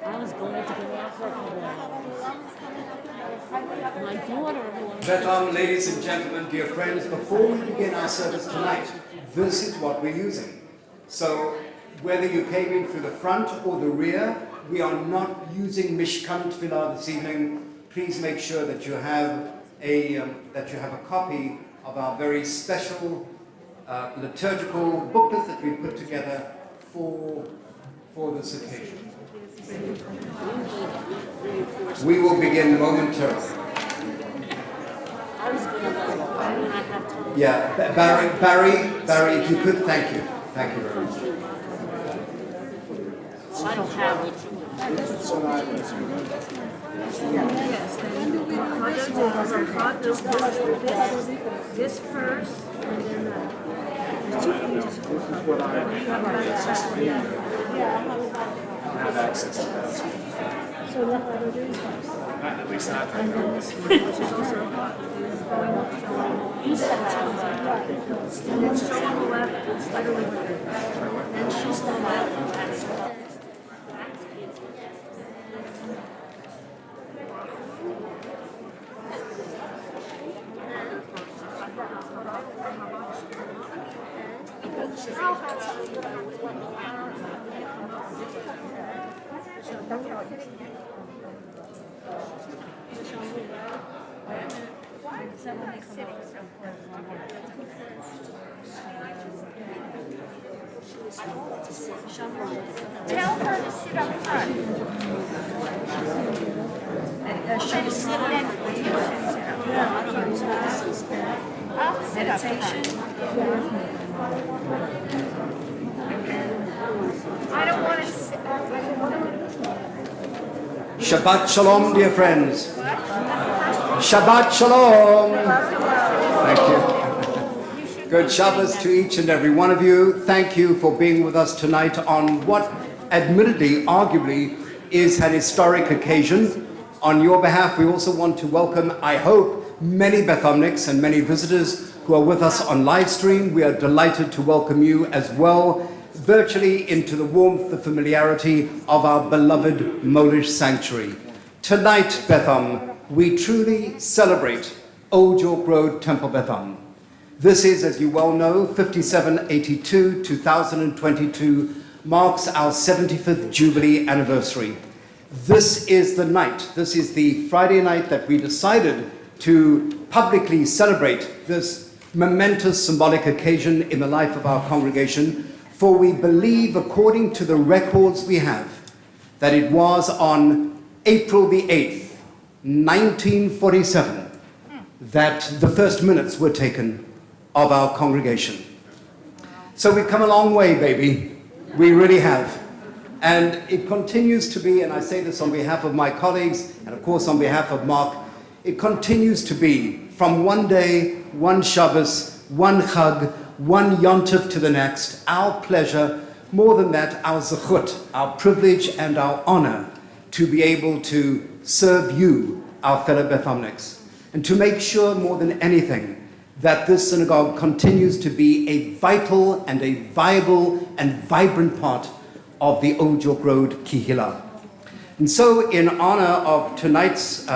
I was going to go out for a couple of my daughter wants Betham, ladies and gentlemen, dear friends, before we begin our service tonight, this is what we're using. So, whether you came in through the front or the rear, we are not using Mishkan Tefillah this evening. Please make sure that you have a copy of our very special liturgical booklet that we put together for this occasion. We will begin momentarily. Yeah, Barry, if you could, thank you. Thank you very much. I don't have it. This first, and then there's 2 pages for Have access to that. So what are we doing first? At least not. And then this one, which is also going up and then show on the left, it's literally then she's the left. Tell her to sit up front. Show the sit next to you. I'll sit up front. I don't want to sit. Shabbat Shalom, dear friends. Shabbat Shalom. Thank you. Good Shabbos to each and every one of you. Thank you for being with us tonight on what admittedly, arguably, is an historic occasion. On your behalf, we also want to welcome, I hope, many Bethamniks and many visitors who are with us on live stream. We are delighted to welcome you as well, virtually into the warmth, the familiarity of our beloved Molish sanctuary. Tonight, Betham, we truly celebrate Old York Road, Temple-Beth. This is, as you well know, 5782, 2022, marks our 75th Jubilee anniversary. This is the night, this is the Friday night that we decided to publicly celebrate this momentous symbolic occasion in the life of our congregation, for we believe, according to the records we have, that it was on April the 8th, 1947, that the first minutes were taken of our congregation. So we've come a long way, baby. We really have. And it continues to be, and I say this on behalf of my colleagues, and of course on behalf of Mark, it continues to be, from one day, one Shabbos, one Chag, one Yontif to the next, our pleasure, more than that, our zechut, our privilege and our honor to be able to serve you, our fellow Bethamniks, and to make sure more than anything that this synagogue continues to be a vital and a viable and vibrant part of the Old York Road Kihila. And so in honor of tonight's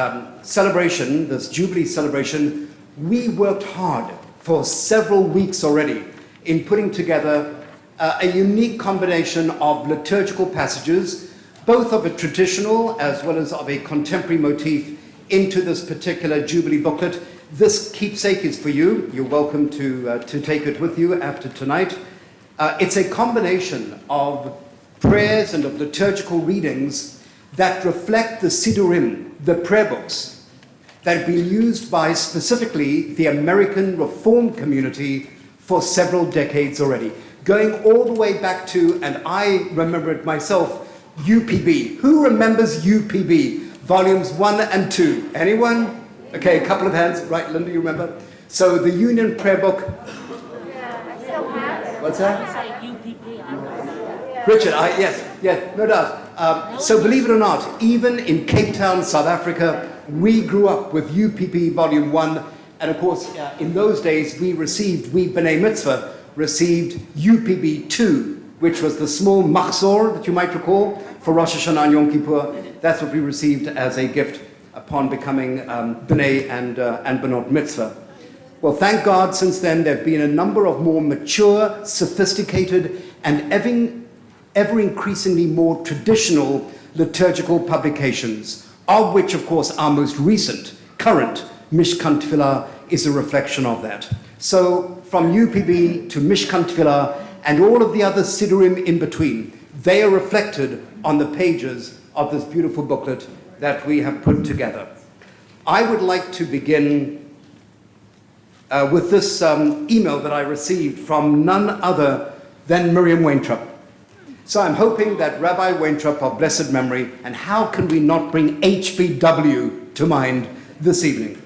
celebration, this Jubilee celebration, we worked hard for several weeks already in putting together a unique combination of liturgical passages, both of a traditional as well as of a contemporary motif, into this particular Jubilee booklet. This keepsake is for you. You're welcome to take it with you after tonight. It's a combination of prayers and of liturgical readings that reflect the Sidurim, the prayer books, that have been used by specifically the American Reformed community for several decades already, going all the way back to, and I remember it myself, UPB. Who remembers UPB? Volumes 1 and 2. Anyone? Okay, a couple of hands. Right, Linda, you remember? So the Union Prayer Book. What's that? Richard, yes, no doubt. So believe it or not, even in Cape Town, South Africa, we grew up with UPP Volume 1, and of course, in those days, we B'nai Mitzvah, received UPB 2, which was the small machzor that you might recall, for Rosh Hashanah and Yom Kippur. That's what we received as a gift upon becoming B'nai and Benot Mitzvah. Well, thank God, since then, there have been a number of more mature, sophisticated, and ever increasingly more traditional liturgical publications, of which, of course, our most recent, current Mishkan Tefillah is a reflection of that. So, from UPB to Mishkan Tefillah and all of the other Siddurim in between, they are reflected on the pages of this beautiful booklet that we have put together. I would like to begin with this email that I received from none other than Miriam Waintrup. So I'm hoping that Rabbi Waintrup of blessed memory, and how can we not bring HBW to mind this evening?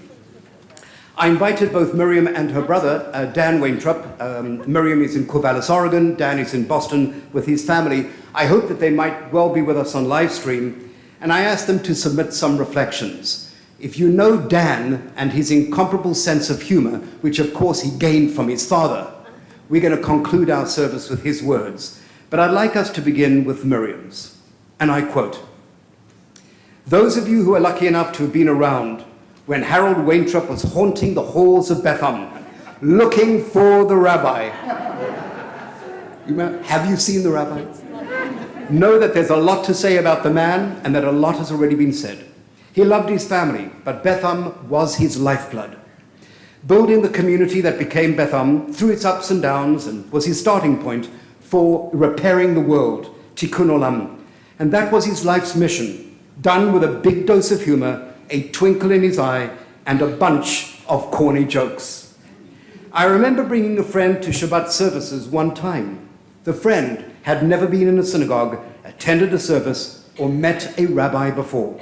I invited both Miriam and her brother, Dan Waintrup. Miriam is in Corvallis, Oregon. Dan is in Boston with his family. I hope that they might well be with us on live stream. And I asked them to submit some reflections. If you know Dan and his incomparable sense of humor, which of course he gained from his father, we're going to conclude our service with his words. But I'd like us to begin with Miriam's. And I quote, "Those of you who are lucky enough to have been around when Harold Waintrup was haunting the halls of Betham, looking for the rabbi." Have you seen the rabbi? Know that there's a lot to say about the man and that a lot has already been said. He loved his family, but Betham was his lifeblood. Building the community that became Betham through its ups and downs and was his starting point for repairing the world, Tikkun Olam. And that was his life's mission, done with a big dose of humor, a twinkle in his eye, and a bunch of corny jokes. I remember bringing a friend to Shabbat services one time. The friend had never been in a synagogue, attended a service, or met a rabbi before.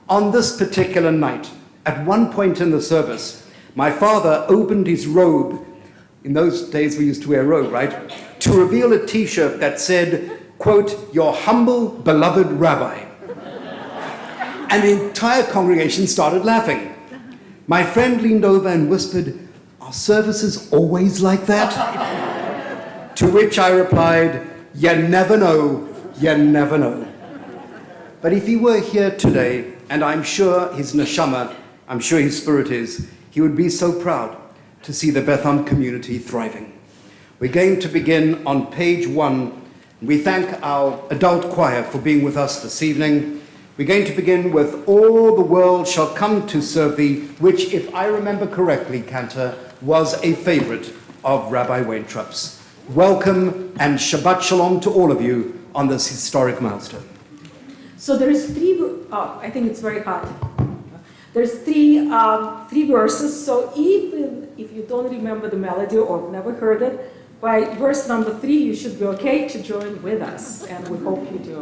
On this particular night, at one point in the service, my father opened his robe. In those days we used to wear a robe, right? To reveal a t-shirt that said, quote, "Your humble, beloved rabbi." And the entire congregation started laughing. My friend leaned over and whispered, "Are services always like that?" To which I replied, "You never know, you never know." But if he were here today, and I'm sure his neshama, I'm sure his spirit is, he would be so proud to see the Betham community thriving. We're going to begin on page 1. We thank our adult choir for being with us this evening. We're going to begin with "All the World Shall Come to Serve Thee," which, if I remember correctly, Cantor, was a favorite of Rabbi Waintrup's. Welcome and Shabbat Shalom to all of you on this historic milestone. So there's I think it's very hot. There's three verses, so even if you don't remember the melody or never heard it, by verse number 3 you should be okay to join with us, and we hope you do.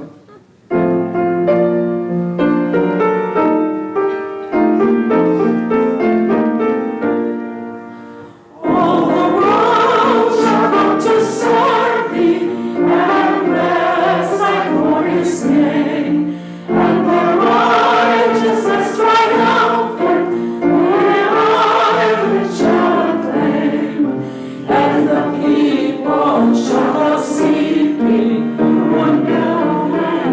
Shall seek me, one now.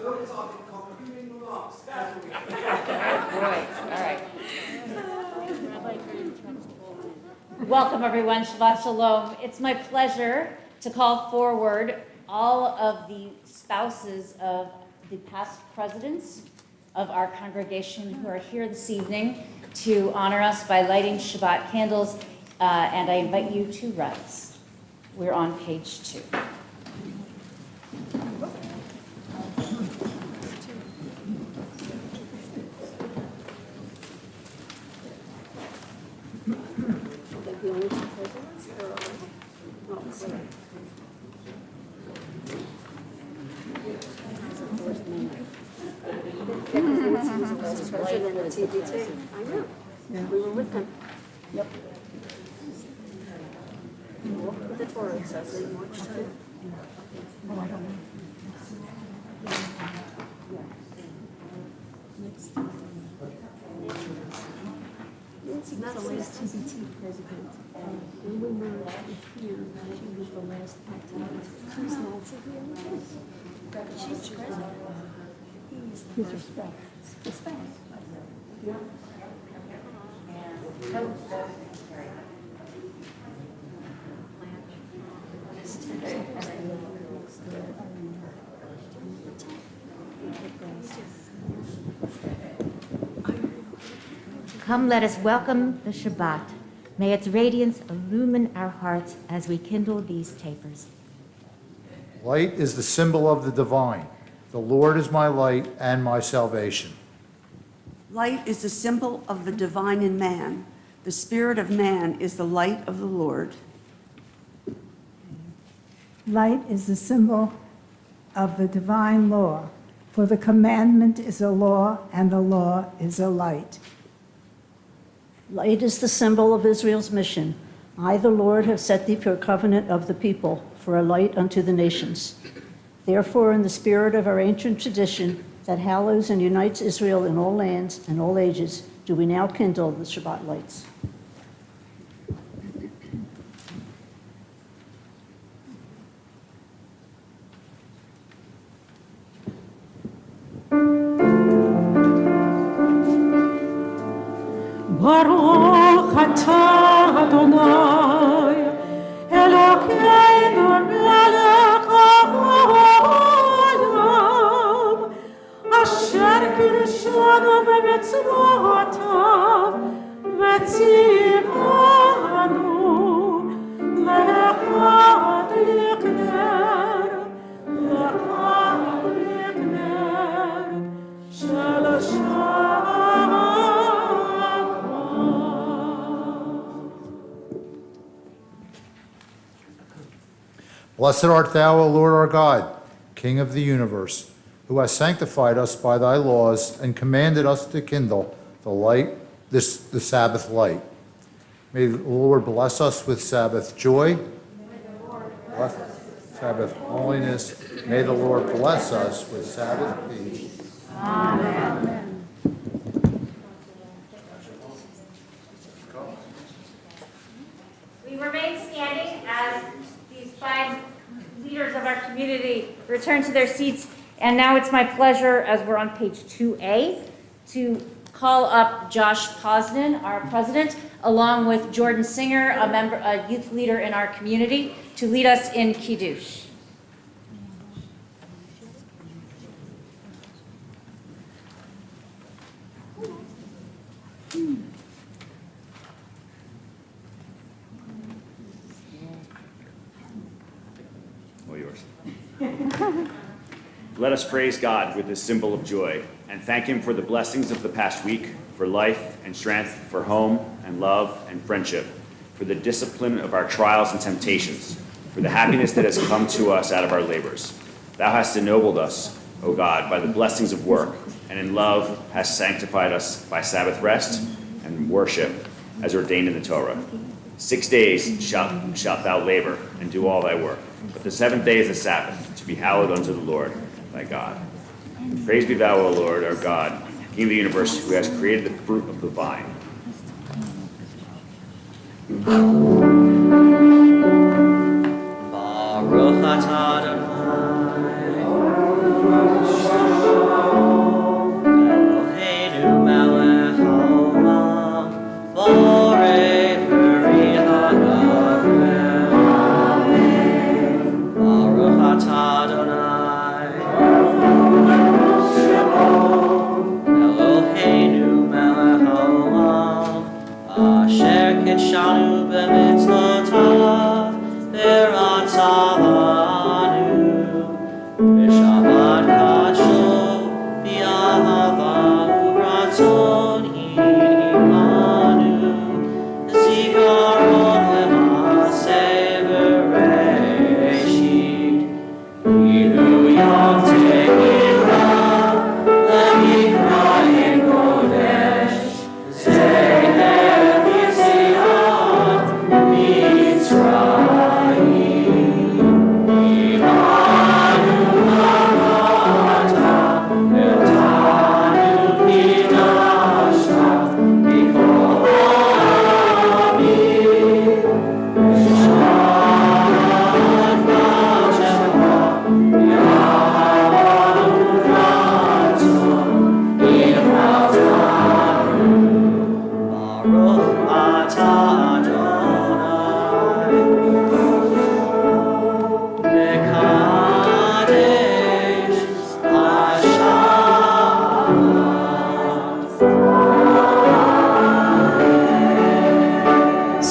those are the concluding remarks. Boy, all right. Welcome, everyone. Shabbat Shalom. It's my pleasure to call forward all of the spouses of the past presidents of our congregation who are here this evening to honor us by lighting Shabbat candles, and I invite you to rise. We're on page 2. The only two presidents are on. Oh, sorry. President of TBT. I know. We were with them. Yep. Look at the Torah, it says in March 2. Oh, I don't know. Nancy was the last TBT president. When we merged with here, she was the last activist. Who's Nancy here? She's president. He's her spouse. The spouse. Yeah. Come, let us welcome the Shabbat. May its radiance illumine our hearts as we kindle these tapers. Light is the symbol of the divine. The Lord is my light and my salvation. Light is the symbol of the divine in man. The spirit of man is the light of the Lord. Light is the symbol of the divine law, for the commandment is a law, and the law is a light. Light is the symbol of Israel's mission. I, the Lord, have set thee for a covenant of the people, for a light unto the nations. Therefore, in the spirit of our ancient tradition that hallows and unites Israel in all lands and all ages, do we now kindle the Shabbat lights. Baruch atah Adonai, Elokeinu melech haolam, asher kirshanu b'mitzvotav, v'tzivanu l'echad likner, shel Shabbat. Blessed art thou, O Lord our God, King of the universe, who hast sanctified us by thy laws and commanded us to kindle the light, the Sabbath light. May the Lord bless us with Sabbath joy, Sabbath holiness. May the Lord bless us with Sabbath peace. Amen. We remain standing as these 5 leaders of our community return to their seats. And now it's my pleasure, as we're on page 2A, to call up Josh Posnan, our president, along with Jordan Singer, a youth leader in our community, to lead us in Kiddush. All yours. Let us praise God with this symbol of joy and thank Him for the blessings of the past week, for life and strength, for home and love and friendship, for the discipline of our trials and temptations, for the happiness that has come to us out of our labors. Thou hast ennobled us, O God, by the blessings of work, and in love hast sanctified us by Sabbath rest and worship as ordained in the Torah. 6 days shalt thou labor and do all thy work, but the 7th day is a Sabbath, to be hallowed unto the Lord thy God. Praise be thou, O Lord, our God, King of the universe, who has created the fruit of the vine. Baruch atah Adonai.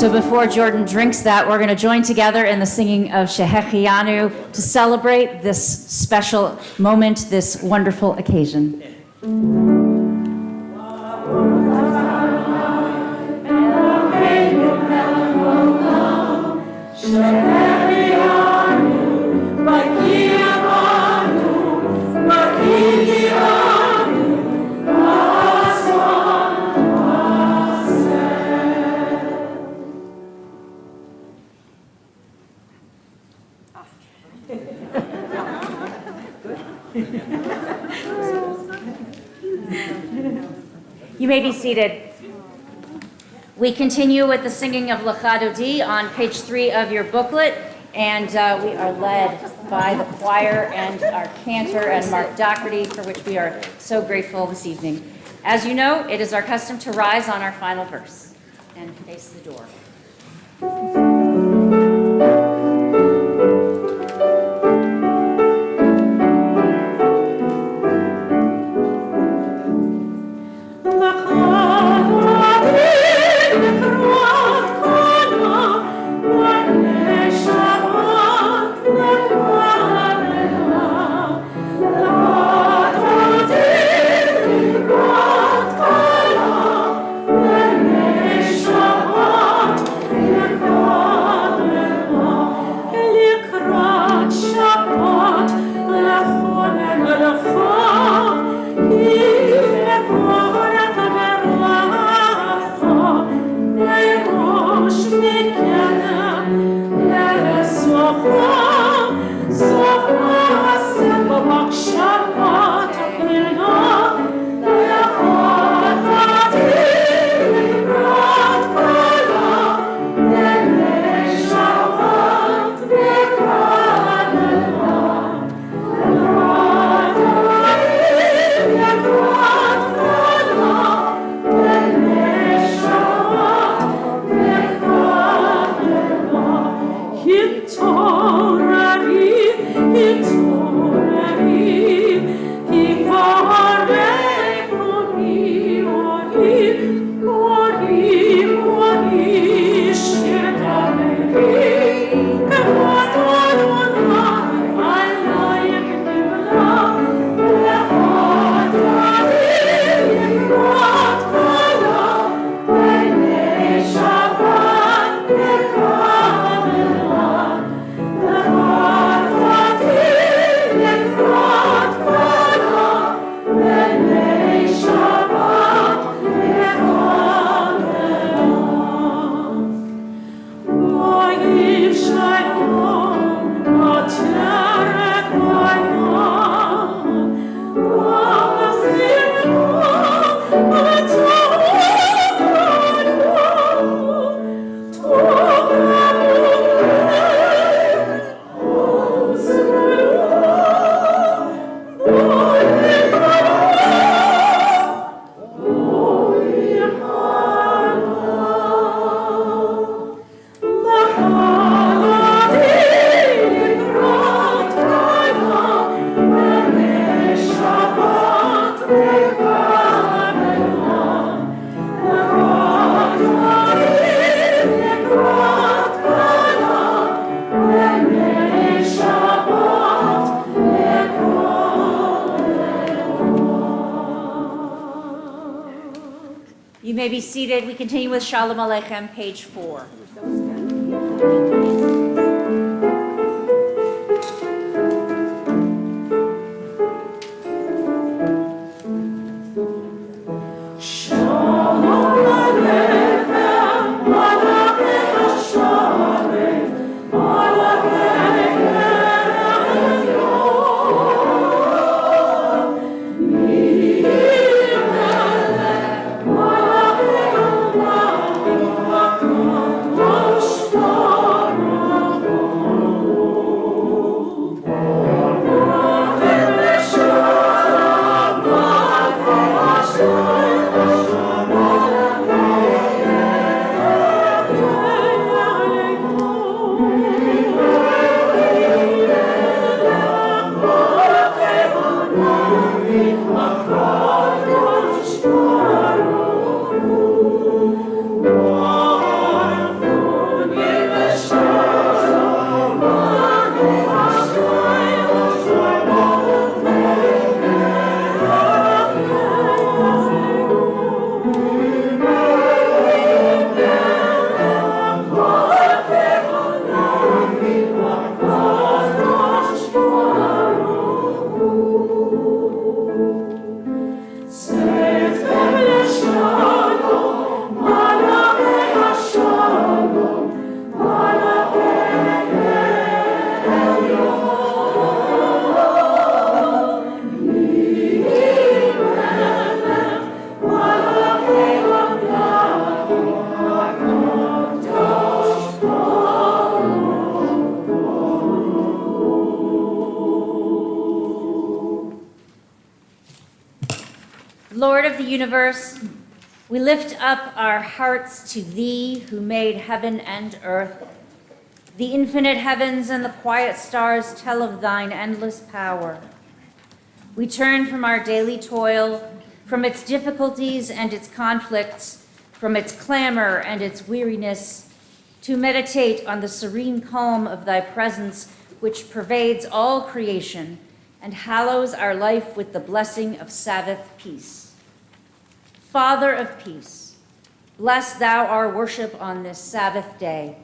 So before Jordan drinks that, we're going to join together in the singing of Shehechianu to celebrate this special moment, this wonderful occasion. You may be seated. We continue with the singing of Lecha Dodi on page 3 of your booklet, and we are led by the choir and our cantor and Mark Doherty, for which we are so grateful this evening. As you know, it is our custom to rise on our final verse and face the door. You may be seated. We continue with Shalom Aleichem, page 4. Lord of the universe, we lift up our hearts to thee who made heaven and earth. The infinite heavens and the quiet stars tell of thine endless power. We turn from our daily toil, from its difficulties and its conflicts, from its clamor and its weariness, to meditate on the serene calm of thy presence, which pervades all creation and hallows our life with the blessing of Sabbath peace. Father of peace, bless thou our worship on this Sabbath day.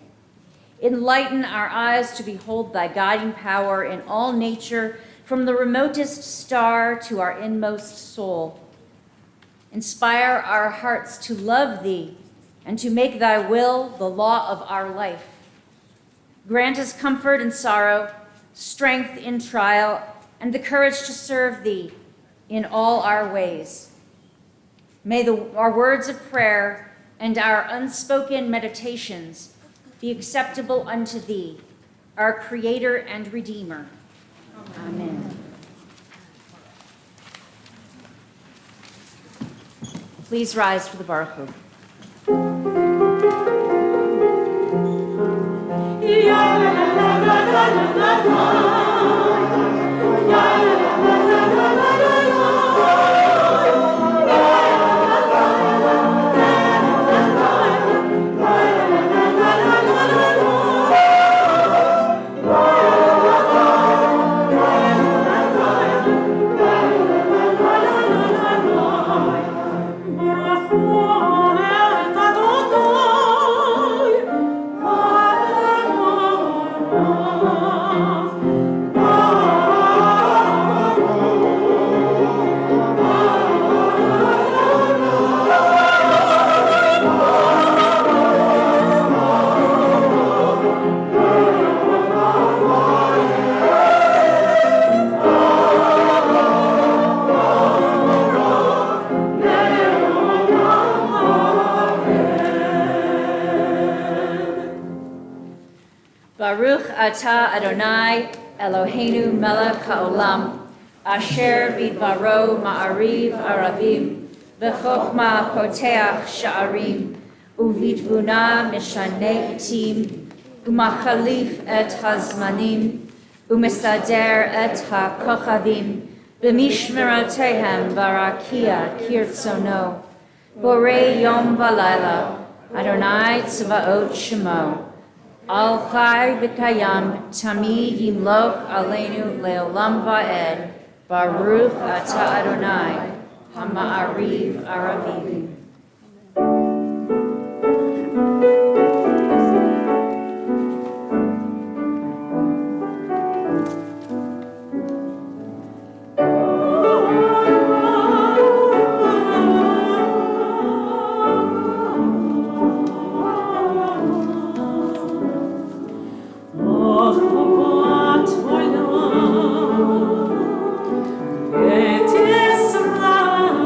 Enlighten our eyes to behold thy guiding power in all nature, from the remotest star to our inmost soul. Inspire our hearts to love thee and to make thy will the law of our life. Grant us comfort in sorrow, strength in trial, and the courage to serve thee in all our ways. May our words of prayer and our unspoken meditations be acceptable unto thee, our Creator and Redeemer. Amen. Please rise for the Baruch Hu. Baruch atah Adonai Eloheinu melech haolam, asher bidvaro ma'ariv aravim, v'chochma poteach sha'arim, uvitvuna mishane itim, umachalif et hazmanim, umisader et ha'kochavim, b'mishmerotehem barakia kirtzono, borei yom v'layla, Adonai tzvaot shemo. Al chai v'kayam tamid yimloch aleinu leolam va'ed. Baruch atah Adonai hama'ariv aravim. Et Israel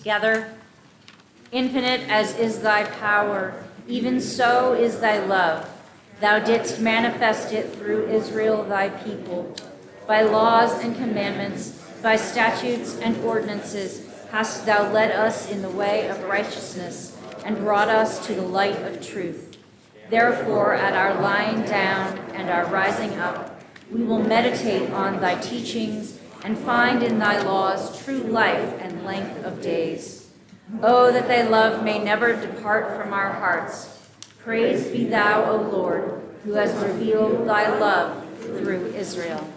together. Infinite as is thy power, even so is thy love. Thou didst manifest it through Israel thy people. By laws and commandments, by statutes and ordinances, hast thou led us in the way of righteousness, and brought us to the light of truth. Therefore, at our lying down and our rising up, we will meditate on thy teachings and find in thy laws true life and length of days. Oh, that thy love may never depart from our hearts. Praised be thou, O Lord, who has revealed thy love through Israel.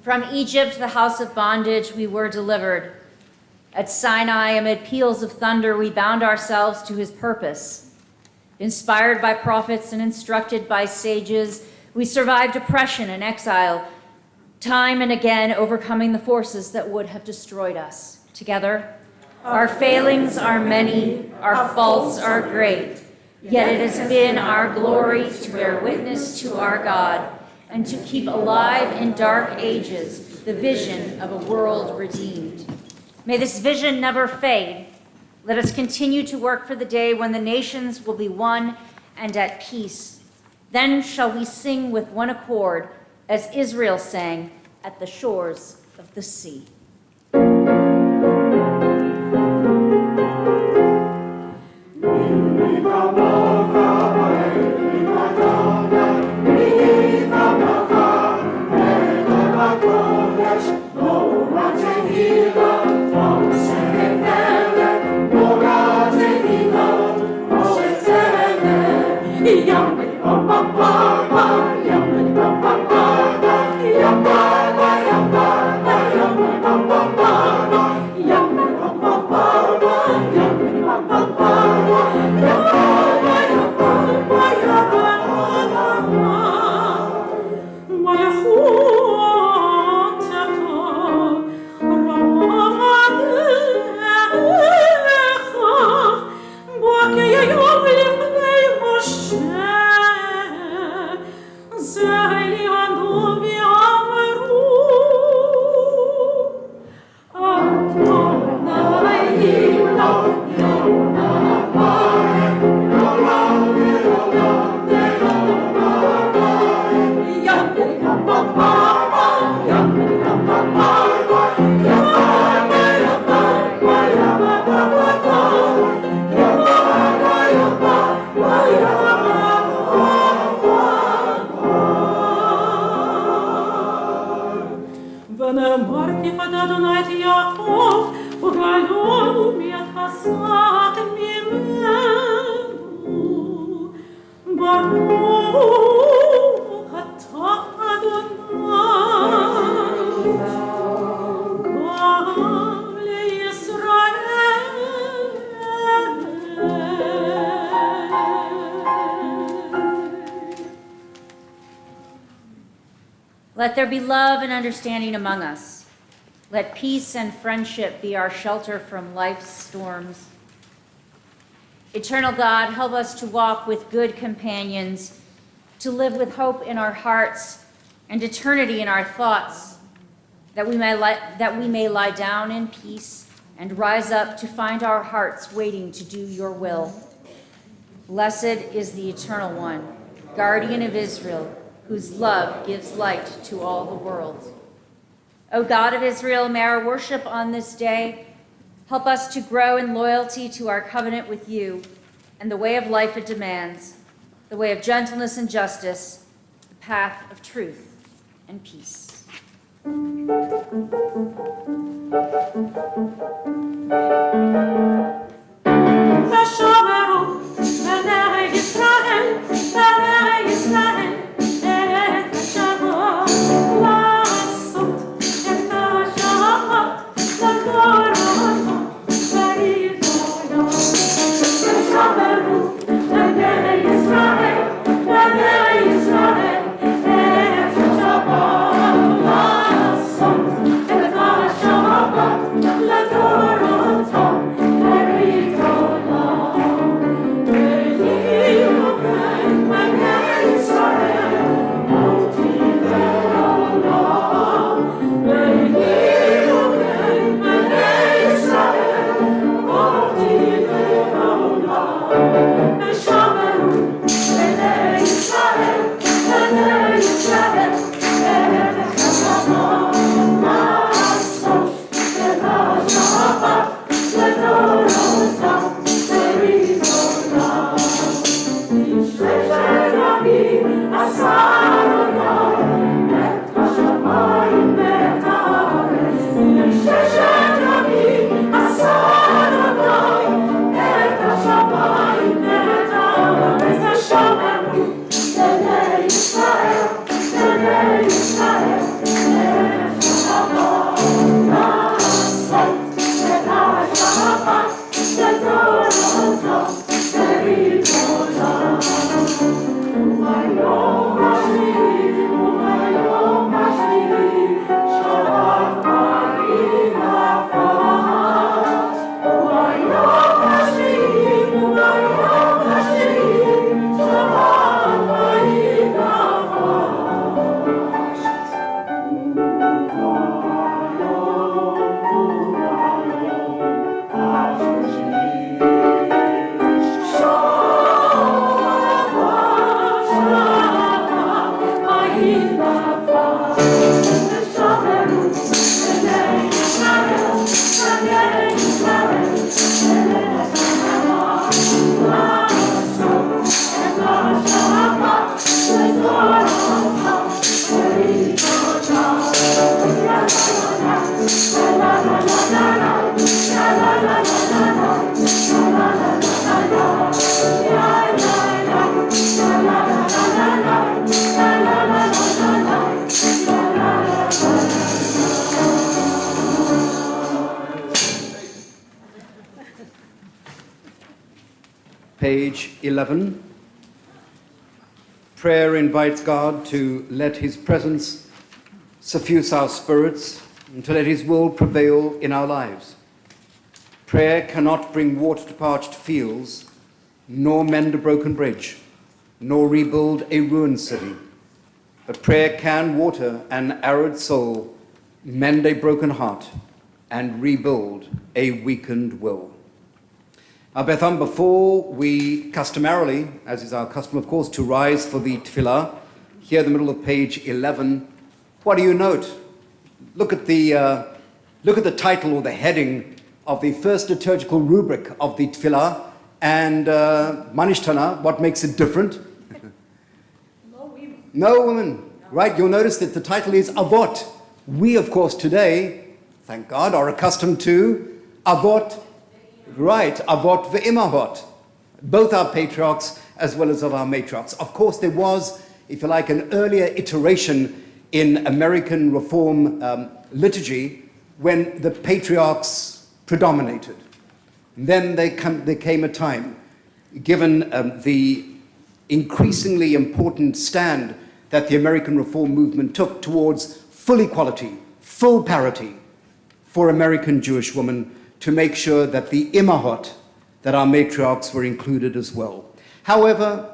From Egypt, the house of bondage, we were delivered. At Sinai, amid peals of thunder, we bound ourselves to his purpose. Inspired by prophets and instructed by sages, we survived oppression and exile, time and again overcoming the forces that would have destroyed us. Together, our failings are many, our faults are great, yet it has been our glory to bear witness to our God and to keep alive in dark ages the vision of a world redeemed. May this vision never fade. Let us continue to work for the day when the nations will be one and at peace. Then shall we sing with one accord, as Israel sang at the shores of the sea. Kifad Adonai et Yaakov, Ugalonu miat hasat mirenu. Baruch atah Adonai, Gam leYisrael. Let there be love and understanding among us. Let peace and friendship be our shelter from life's storms. Eternal God, help us to walk with good companions, to live with hope in our hearts and eternity in our thoughts, that we may lie down in peace and rise up to find our hearts waiting to do your will. Blessed is the Eternal One, guardian of Israel, whose love gives light to all the world. O God of Israel, may our worship on this day help us to grow in loyalty to our covenant with you and the way of life it demands, the way of gentleness and justice, the path of truth and peace. Page 11. Prayer invites God to let his presence suffuse our spirits and to let his will prevail in our lives. Prayer cannot bring water to parched fields, nor mend a broken bridge, nor rebuild a ruined city. But prayer can water an arid soul, mend a broken heart, and rebuild a weakened will. Now, Betham, before we customarily, as is our custom, of course, to rise for the tefillah, here in the middle of page 11, what do you note? Look at the title or the heading of the first liturgical rubric of the tefillah, and Manishtana, what makes it different? No women. No women, right? You'll notice that the title is Avot. We, of course, today thank God, are accustomed to Avot, right, Avot ve'imahot, both our patriarchs as well as of our matriarchs. Of course, there was, if you like, an earlier iteration in American Reform liturgy when the patriarchs predominated. Then there came a time, given the increasingly important stand that the American Reform movement took towards full equality, full parity for American Jewish women, to make sure that the imahot, that our matriarchs were included as well. However,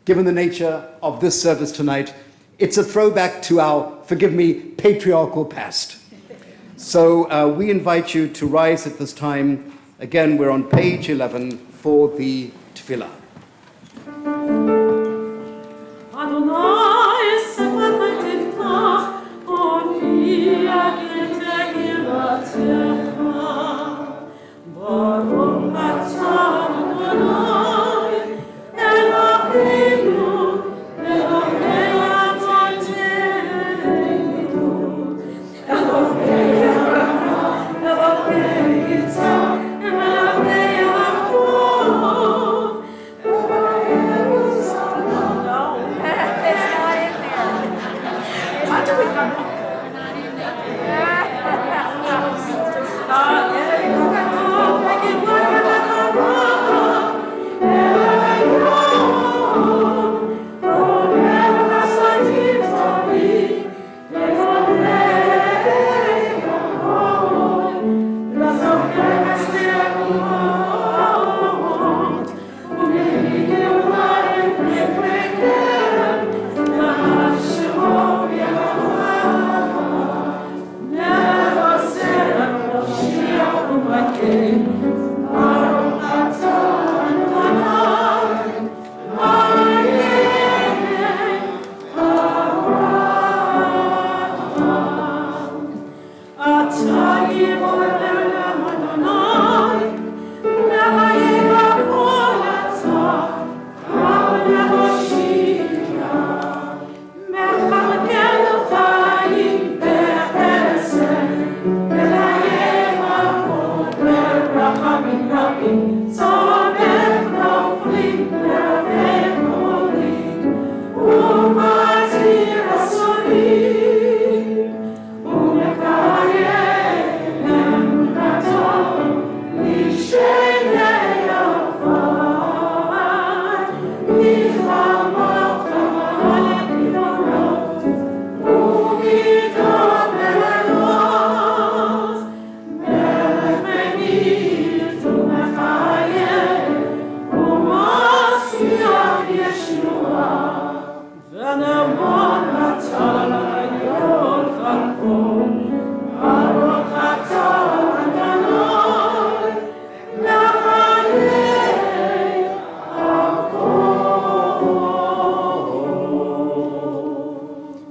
given the nature of this service tonight, it's a throwback to our, forgive me, patriarchal past. So we invite you to rise at this time. Again, we're on page 11 for the tefillah.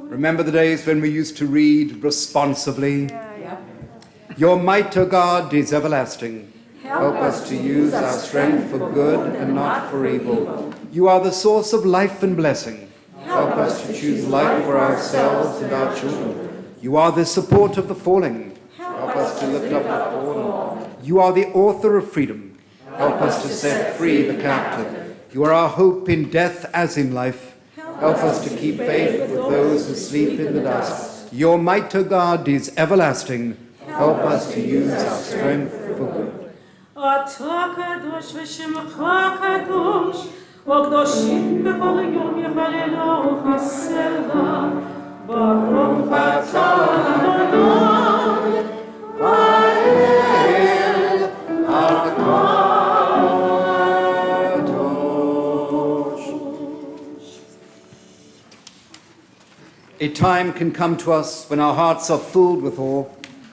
Remember the days when we used to read responsively? Your might, O God, is everlasting. Help us to use our strength for good and not for evil. You are the source of life and blessing. Help us to choose life for ourselves and our children. You are the support of the falling. Help us to lift up the fallen. You are the author of freedom. Help us to set free the captive. You are our hope in death as in life. Help us to keep faith with those who sleep in the dust. Your might, O God, is everlasting. Help us to use our strength for good. A time can come to us when our hearts are filled with awe.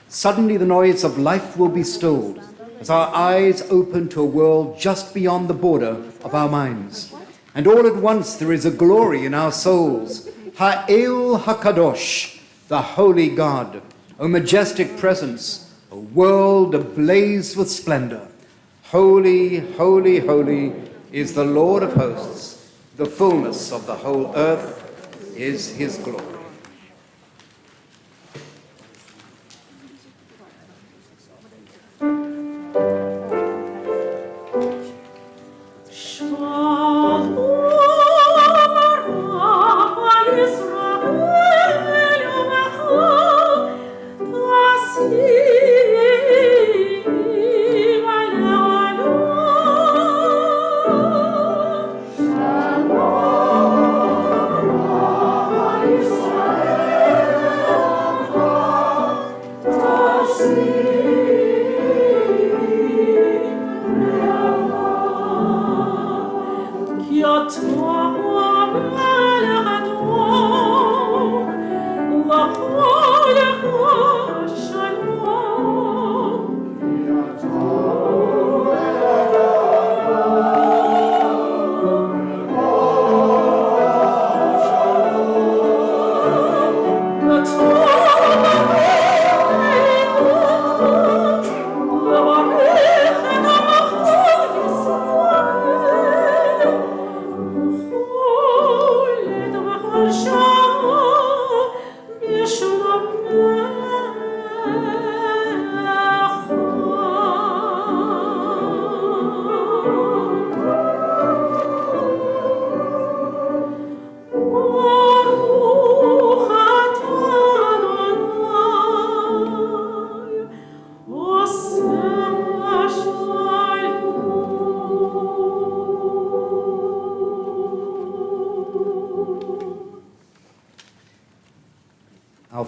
Suddenly the noise of life will be stilled as our eyes open to a world just beyond the border of our minds. And all at once there is a glory in our souls. Ha'el HaKadosh, the holy God, O majestic presence, a world ablaze with splendor. Holy, holy, holy is the Lord of hosts. The fullness of the whole earth is his glory.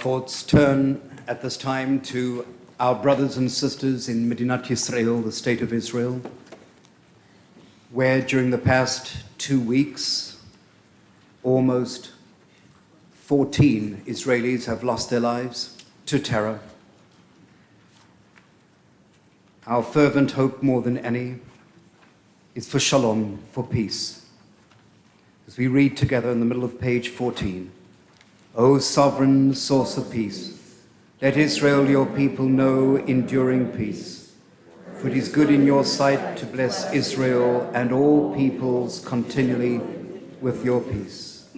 thoughts turn at this time to our brothers and sisters in Medinat Yisrael, the state of Israel, where during the past 2 weeks, almost 14 Israelis have lost their lives to terror. Our fervent hope more than any is for shalom, for peace. As we read together in the middle of page 14, O sovereign source of peace, let Israel, your people, know enduring peace. For it is good in your sight to bless Israel and all peoples continually with your peace.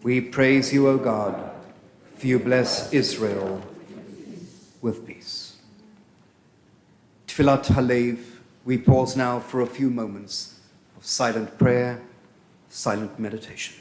We praise you, O God, for you bless Israel with peace. Tfilat Halev, we pause now for a few moments of silent prayer, silent meditation.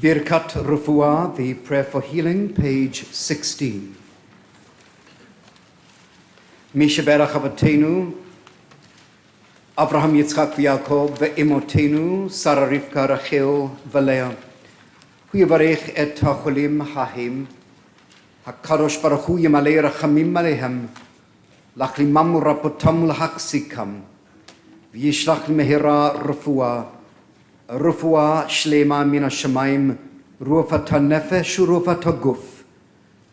Birkat Refuah, the prayer for healing, page 16. Mishaberach Avatenu, Avraham Yitzchak v'Yaakov ve'imotenu, Sarah Rivka Rachel v'Leah. Hu yivarech et ha'cholim ha'hem, HaKadosh Baruch Hu yimalei rachamim alehem, lachlimam u'rapotam ul'hachzikam, v'yishlach mehira refuah, Refuah shlema min hashamayim, ruafat hanefesh uruafat haguf,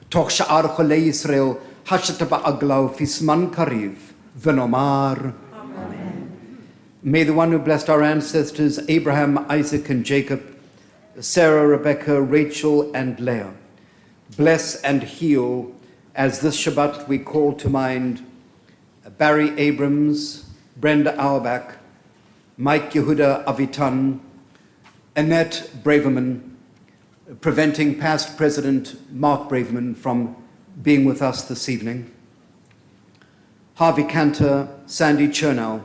toch sha'ar cholei Yisrael, hashat ba'aglau fisman kariv, v'nomar. Amen. May the one who blessed our ancestors, Abraham, Isaac, and Jacob, Sarah, Rebecca, Rachel, and Leah, bless and heal, as this Shabbat we call to mind Barry Abrams, Brenda Auerbach, Mike Yehuda Avitan, Annette Braverman, preventing past President Mark Braverman from being with us this evening, Harvey Cantor, Sandy Chernow,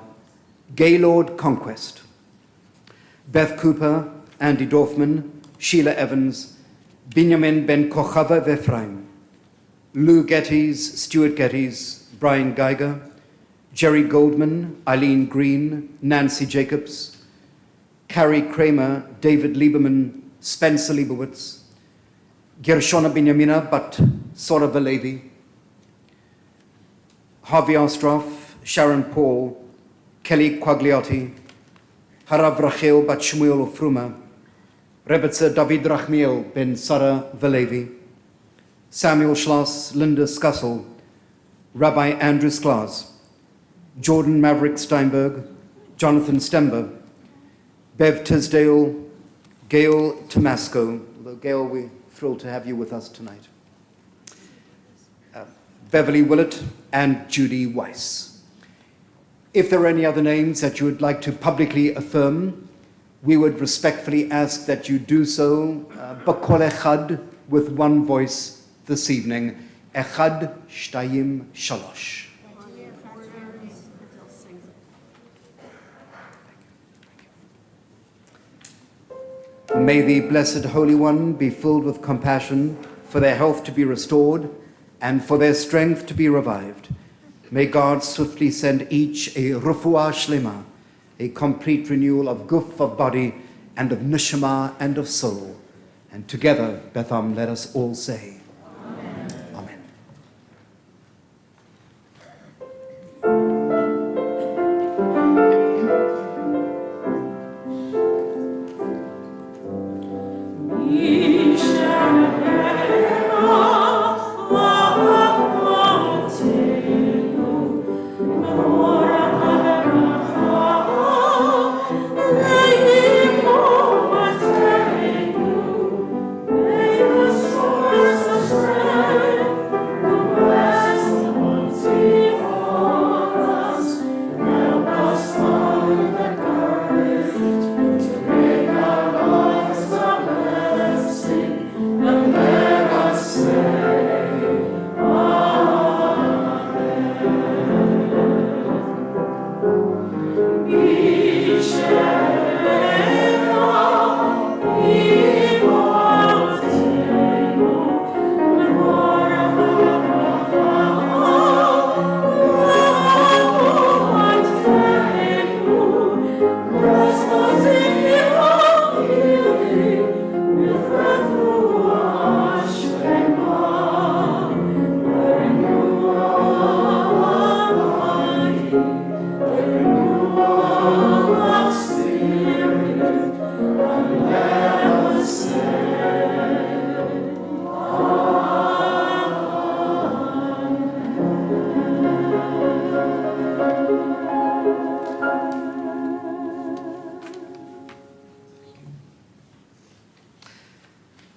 Gaylord Conquest, Beth Cooper, Andy Dorfman, Sheila Evans, Binyamin Ben Kochava Ephraim, Lou Geddes, Stuart Geddes, Brian Geiger, Jerry Goldman, Eileen Green, Nancy Jacobs, Carrie Kramer, David Lieberman, Spencer Leibowitz, Gershona Binyamina, but Sora Valevi, Harvey Ostroff, Sharon Paul, Kelly Quagliotti, Harav Rachel Bat Shmuel Ofruma, Rebetzer David Rachmiel ben Sarah Valevi, Samuel Schloss, Linda Skussel, Rabbi Andrew Sklas, Jordan Maverick Steinberg, Jonathan Stember, Bev Tisdale, Gail Tomasco. Although Gail, we're thrilled to have you with us tonight. Beverly Willett and Judy Weiss. If there are any other names that you would like to publicly affirm, we would respectfully ask that you do so b'kol echad, with one voice this evening. Echad, shtayim, shalosh. May the Blessed Holy One be filled with compassion for their health to be restored and for their strength to be revived. May God swiftly send each a refuah shlema, a complete renewal of guf, of body, and of neshama, and of soul. And together, Betham, let us all say, Amen. Amen.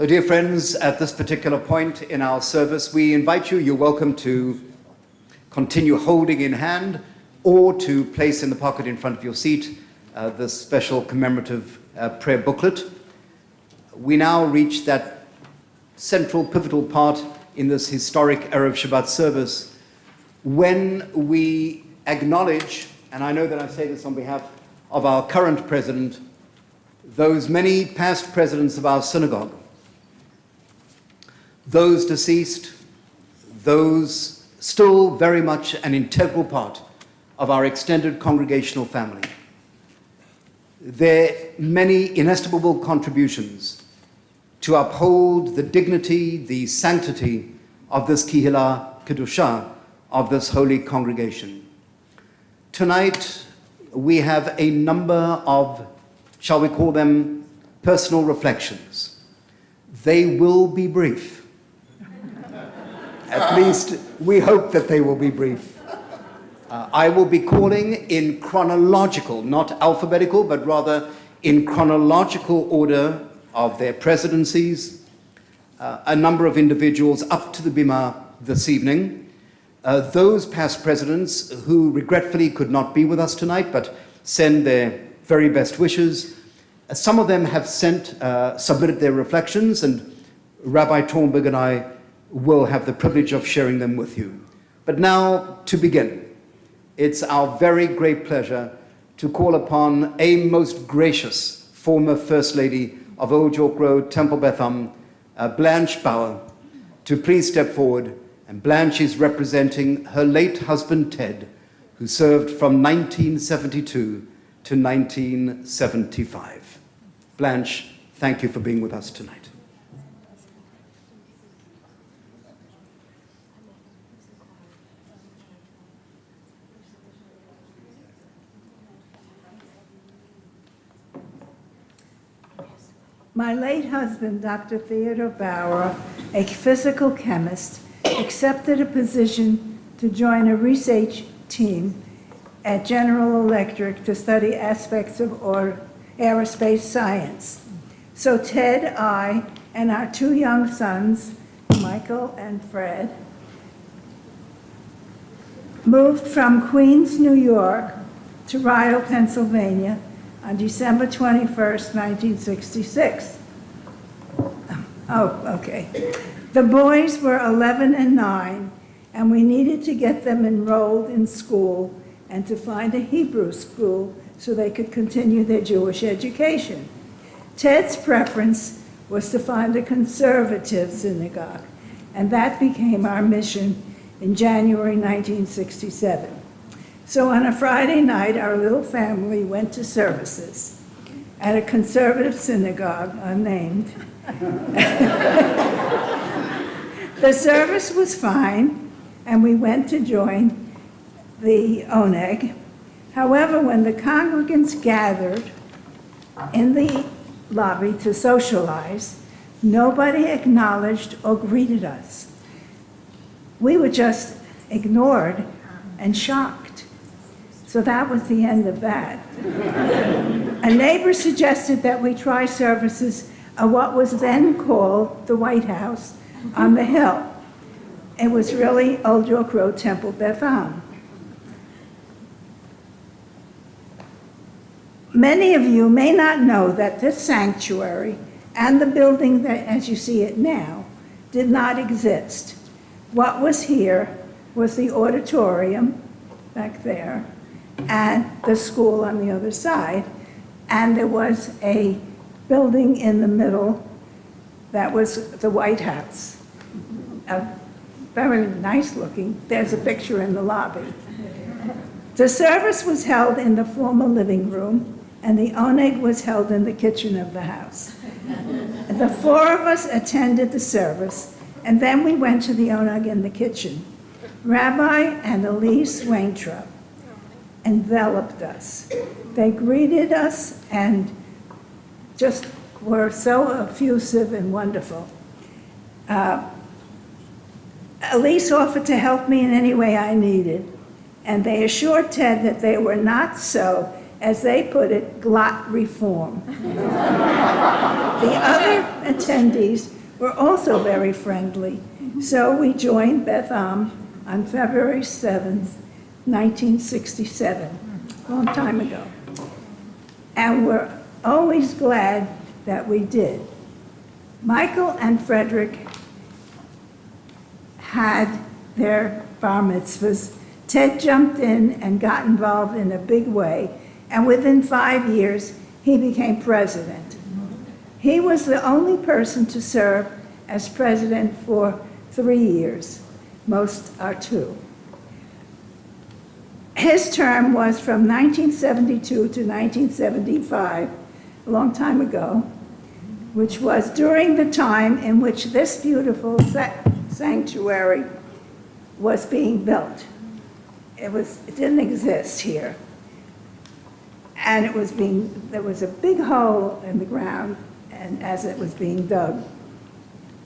Dear friends, at this particular point in our service, we invite you, you're welcome to continue holding in hand or to place in the pocket in front of your seat this special commemorative prayer booklet. We now reach that central, pivotal part in this historic Erev Shabbat service when we acknowledge, and I know that I say this on behalf of our current president, those many past presidents of our synagogue, those deceased, those still very much an integral part of our extended congregational family. Their many inestimable contributions to uphold the dignity, the sanctity of this Kihila Kedusha, of this holy congregation. Tonight, we have a number of, shall we call them, personal reflections. They will be brief. At least we hope that they will be brief. I will be calling in chronological, not alphabetical, but rather in chronological order of their presidencies, a number of individuals up to the bima this evening. Those past presidents who regretfully could not be with us tonight, but send their very best wishes. Some of them have submitted their reflections, and Rabbi Tornberg and I will have the privilege of sharing them with you. But now, to begin, it's our very great pleasure to call upon a most gracious former First Lady of Old York Road, Temple-Beth, Blanche Bauer, to please step forward. And Blanche is representing her late husband, Ted, who served from 1972 to 1975. Blanche, thank you for being with us tonight. My late husband, Dr. Theodore Bauer, a physical chemist, accepted a position to join a research team at General Electric to study aspects of aerospace science. So Ted, I, and our two young sons, Michael and Fred, moved from Queens, New York to Ryle, Pennsylvania on December 21st, 1966. Oh, okay. The boys were 11 and 9, and we needed to get them enrolled in school and to find a Hebrew school so they could continue their Jewish education. Ted's preference was to find a conservative synagogue, and that became our mission in January 1967. So on a Friday night, our little family went to services at a conservative synagogue unnamed. The service was fine, and we went to join the oneg. However, when the congregants gathered in the lobby to socialize, nobody acknowledged or greeted us. We were just ignored and shocked. So that was the end of that. A neighbor suggested that we try services at what was then called the White House on the hill. It was really Old York Road, Temple-Beth. Many of you may not know that this sanctuary and the building that, as you see it now, did not exist. What was here was the auditorium back there and the school on the other side, and there was a building in the middle that was the White House. Very nice looking. There's a picture in the lobby. The service was held in the former living room, and the oneg was held in the kitchen of the house. The four of us attended the service, and then we went to the oneg in the kitchen. Rabbi and Elise Waintrub enveloped us. They greeted us and just were so effusive and wonderful. Elise offered to help me in any way I needed, and they assured Ted that they were not so, as they put it, glot reform. The other attendees were also very friendly, so we joined Beth Am on February 7th, 1967, a long time ago. And we're always glad that we did. Michael and Frederick had their bar mitzvahs. Ted jumped in and got involved in a big way, and within 5 years, he became president. He was the only person to serve as president for 3 years. Most are 2. His term was from 1972 to 1975, a long time ago, which was during the time in which this beautiful sanctuary was being built. It didn't exist here. And there was a big hole in the ground, and as it was being dug,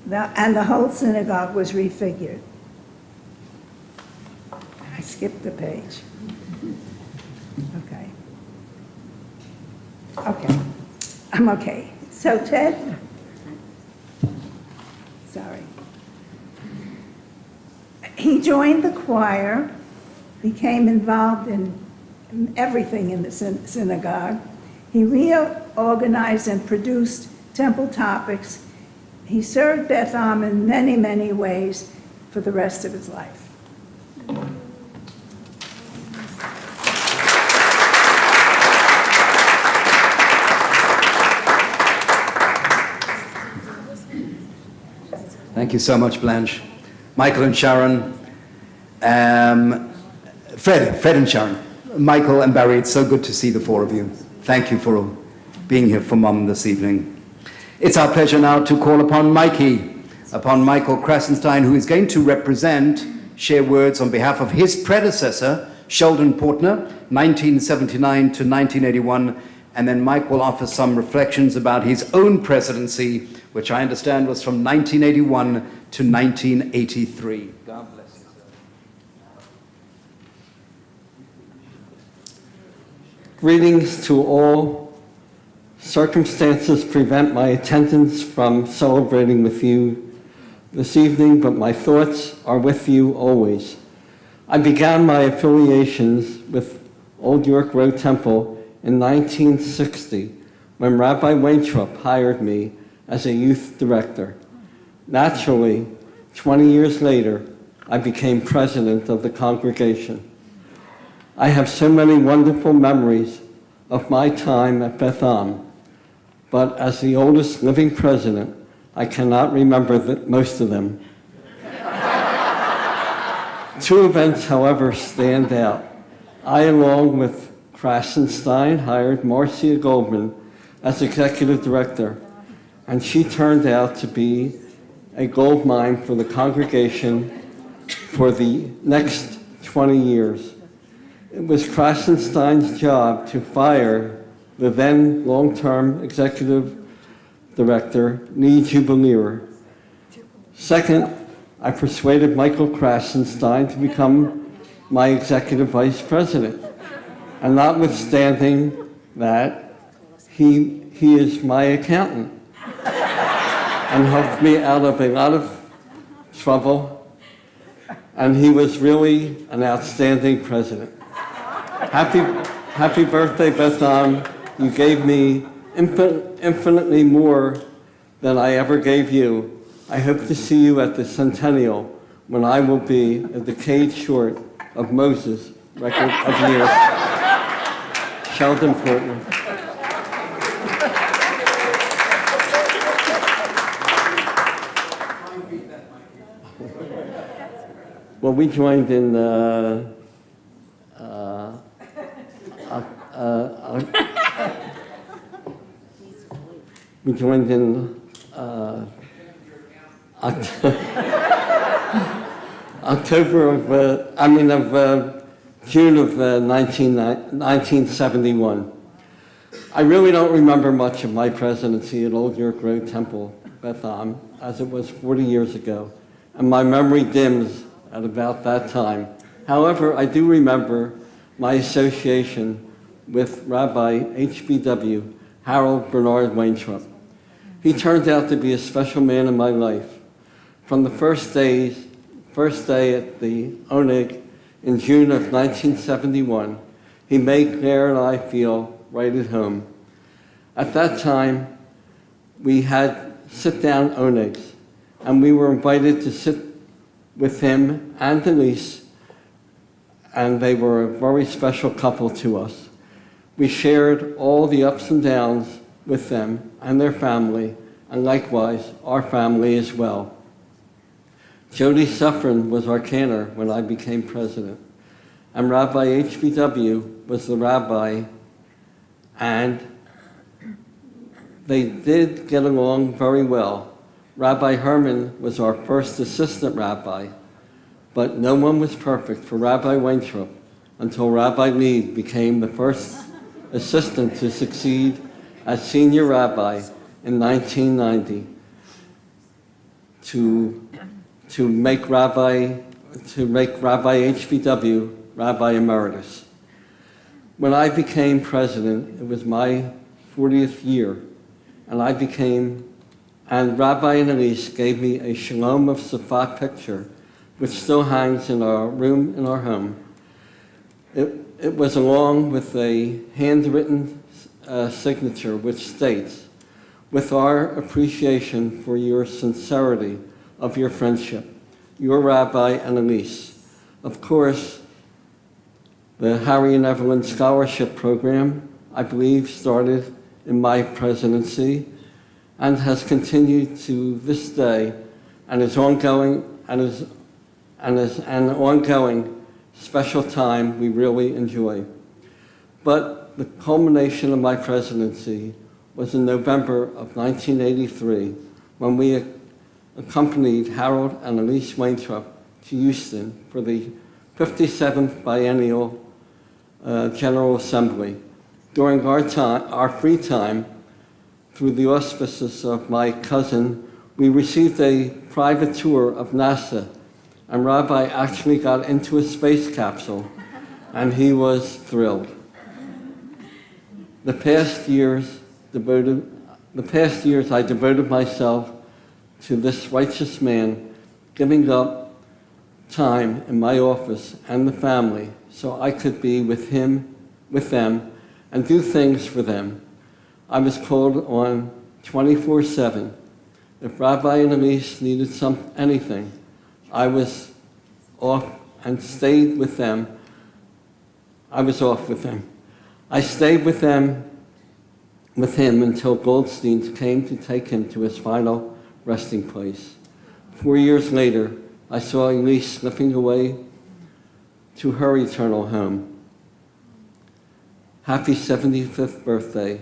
and the whole synagogue was refigured. I skipped a page. Okay, I'm okay. So Ted, sorry. He joined the choir, became involved in everything in the synagogue. He reorganized and produced temple topics. He served Beth Am in many, many ways for the rest of his life. Thank you so much, Blanche. Michael and Sharon, Fred and Sharon, Michael and Barry, it's so good to see the 4 of you. Thank you for being here for Mum this evening. It's our pleasure now to call upon Michael Krasenstein, who is going to share words on behalf of his predecessor, Sheldon Portner, 1979 to 1981, and then Mike will offer some reflections about his own presidency, which I understand was from 1981 to 1983. God bless you, sir. Greetings to all. Circumstances prevent my attendance from celebrating with you this evening, but my thoughts are with you always. I began my affiliations with Old York Road Temple in 1960 when Rabbi Weintraub hired me as a youth director. Naturally, 20 years later, I became president of the congregation. I have so many wonderful memories of my time at Beth Am, but as the oldest living president, I cannot remember most of them. Two events, however, stand out. I, along with Krasenstein, hired Marcia Goldman as executive director, and she turned out to be a gold mine for the congregation for the next 20 years. It was Krasenstein's job to fire the then long-term executive director, Jubilee. Second, I persuaded Michael Krasenstein to become my executive vice president. And notwithstanding that, he is my accountant and helped me out of a lot of trouble. And he was really an outstanding president. Happy birthday, Beth Am. You gave me infinitely more than I ever gave you. I hope to see you at the centennial when I will be a decade short of Moses' record of years. Sheldon Portman. Well, we joined in June of 1971. I really don't remember much of my presidency at Old York Road Temple, Beth Am, as it was 40 years ago, and my memory dims at about that time. However, I do remember my association with Rabbi HBW, Harold Bernard Weintraub. He turned out to be a special man in my life. From the first day at the Oneg in June of 1971, he made Claire and I feel right at home. At that time, we had sit-down Onegs, and we were invited to sit with him and Denise, and they were a very special couple to us. We shared all the ups and downs with them and their family, and likewise our family as well. Jody Suffren was our cantor when I became president, and Rabbi HBW was the rabbi, and they did get along very well. Rabbi Herman was our first assistant rabbi, but no one was perfect for Rabbi Weintraub until Rabbi Mead became the first assistant to succeed as senior rabbi in 1990 to make Rabbi HBW Rabbi Emeritus. When I became president, it was my 40th year, and Rabbi Annalise gave me a Shalom of Safat picture, which still hangs in our room in our home. It was along with a handwritten signature which states, "With our appreciation for your sincerity of your friendship, your Rabbi Annalise." Of course, the Harry and Evelyn Scholarship Program, I believe, started in my presidency and has continued to this day, and is ongoing, and is an ongoing special time we really enjoy. But the culmination of my presidency was in November of 1983, when we accompanied Harold and Elise Weintraub to Houston for the 57th Biennial General Assembly. During our free time, through the auspices of my cousin, we received a private tour of NASA, and Rabbi actually got into a space capsule, and he was thrilled. The past years I devoted myself to this righteous man, giving up time in my office and the family so I could be with them, and do things for them. I was called on 24/7. If Rabbi and Elise needed anything, I was off and stayed with them. I was off with them. I stayed with him until Goldstein came to take him to his final resting place. 4 years later, I saw Elise slipping away to her eternal home. Happy 75th birthday,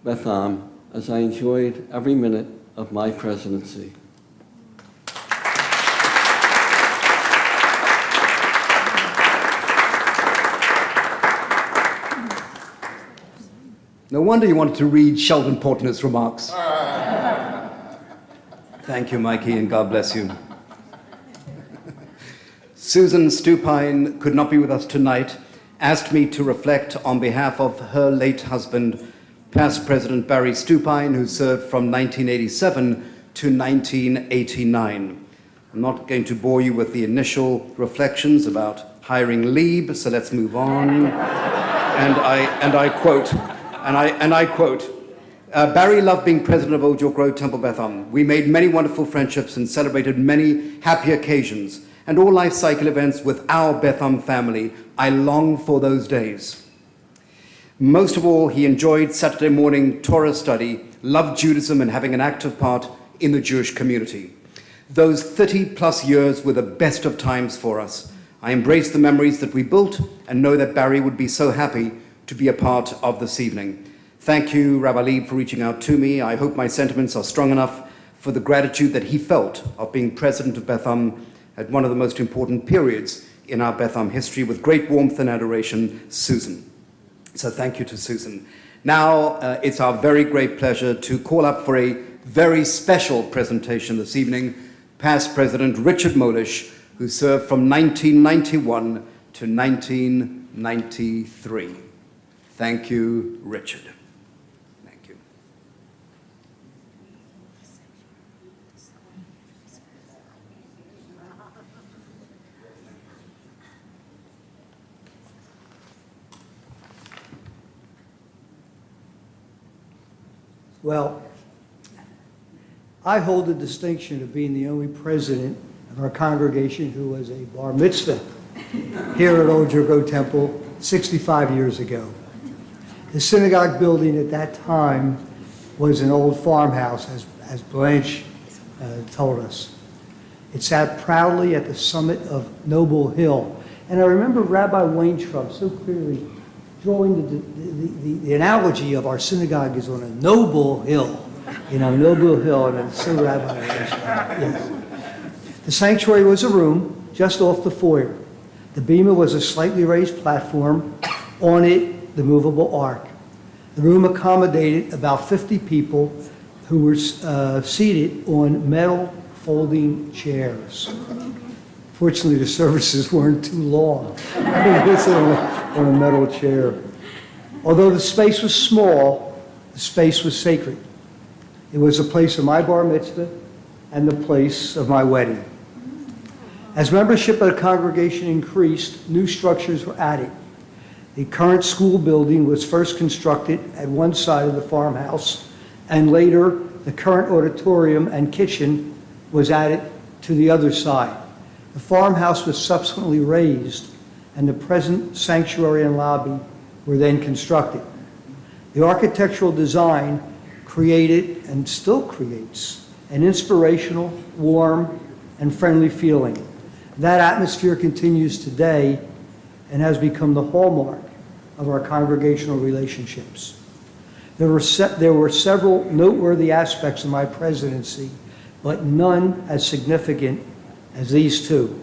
Betham, as I enjoyed every minute of my presidency. No wonder you wanted to read Sheldon Portner's remarks. Thank you, Mikey, and God bless you. Susan Stupine could not be with us tonight, asked me to reflect on behalf of her late husband, past President Barry Stupine, who served from 1987 to 1989. I'm not going to bore you with the initial reflections about hiring Lieb, so let's move on. And I quote, Barry loved being president of Old York Road, Temple-Beth. We made many wonderful friendships and celebrated many happy occasions and all life cycle events with our Betham family. I long for those days. Most of all, he enjoyed Saturday morning Torah study, loved Judaism and having an active part in the Jewish community. Those 30 plus years were the best of times for us. I embrace the memories that we built and know that Barry would be so happy to be a part of this evening. Thank you, Rabbi Lieb, for reaching out to me. I hope my sentiments are strong enough for the gratitude that he felt of being president of Betham at one of the most important periods in our Betham history. With great warmth and adoration, Susan. So thank you to Susan. Now, it's our very great pleasure to call up for a very special presentation this evening, past President Richard Molish, who served from 1991 to 1993. Thank you, Richard. Thank you. Well, I hold the distinction of being the only president of our congregation who was a bar mitzvah here at Old York Road Temple 65 years ago. The synagogue building at that time was an old farmhouse, as Blanche told us. It sat proudly at the summit of Noble Hill. And I remember Rabbi Weintraub so clearly drawing the analogy of our synagogue is on a noble hill. You know, Noble Hill, and it's so Rabbi Weintraub. Yes. The sanctuary was a room just off the foyer. The bema was a slightly raised platform. On it, the movable ark. The room accommodated about 50 people who were seated on metal folding chairs. Fortunately, the services weren't too long. I was on a metal chair. Although the space was small, the space was sacred. It was the place of my bar mitzvah and the place of my wedding. As membership of the congregation increased, new structures were added. The current school building was first constructed at one side of the farmhouse, and later the current auditorium and kitchen was added to the other side. The farmhouse was subsequently raised, and the present sanctuary and lobby were then constructed. The architectural design created, and still creates, an inspirational, warm, and friendly feeling. That atmosphere continues today and has become the hallmark of our congregational relationships. There were several noteworthy aspects of my presidency, but none as significant as these two.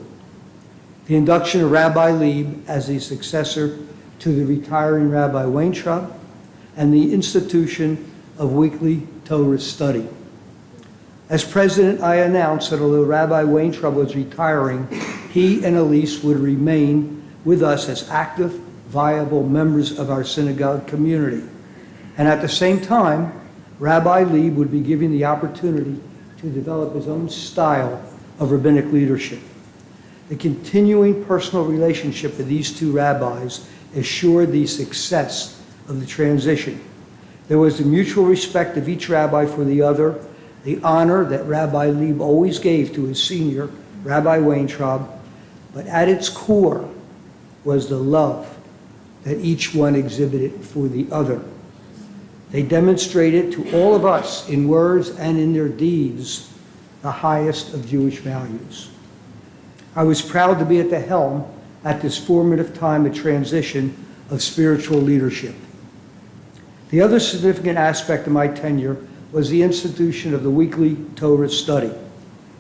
The induction of Rabbi Lieb as the successor to the retiring Rabbi Weintraub and the institution of weekly Torah study. As president, I announced that although Rabbi Weintraub was retiring, he and Elise would remain with us as active, viable members of our synagogue community. And at the same time, Rabbi Lieb would be given the opportunity to develop his own style of rabbinic leadership. The continuing personal relationship of these two rabbis assured the success of the transition. There was the mutual respect of each rabbi for the other, the honor that Rabbi Lieb always gave to his senior, Rabbi Weintraub, but at its core was the love that each one exhibited for the other. They demonstrated to all of us in words and in their deeds the highest of Jewish values. I was proud to be at the helm at this formative time of transition of spiritual leadership. The other significant aspect of my tenure was the institution of the weekly Torah study.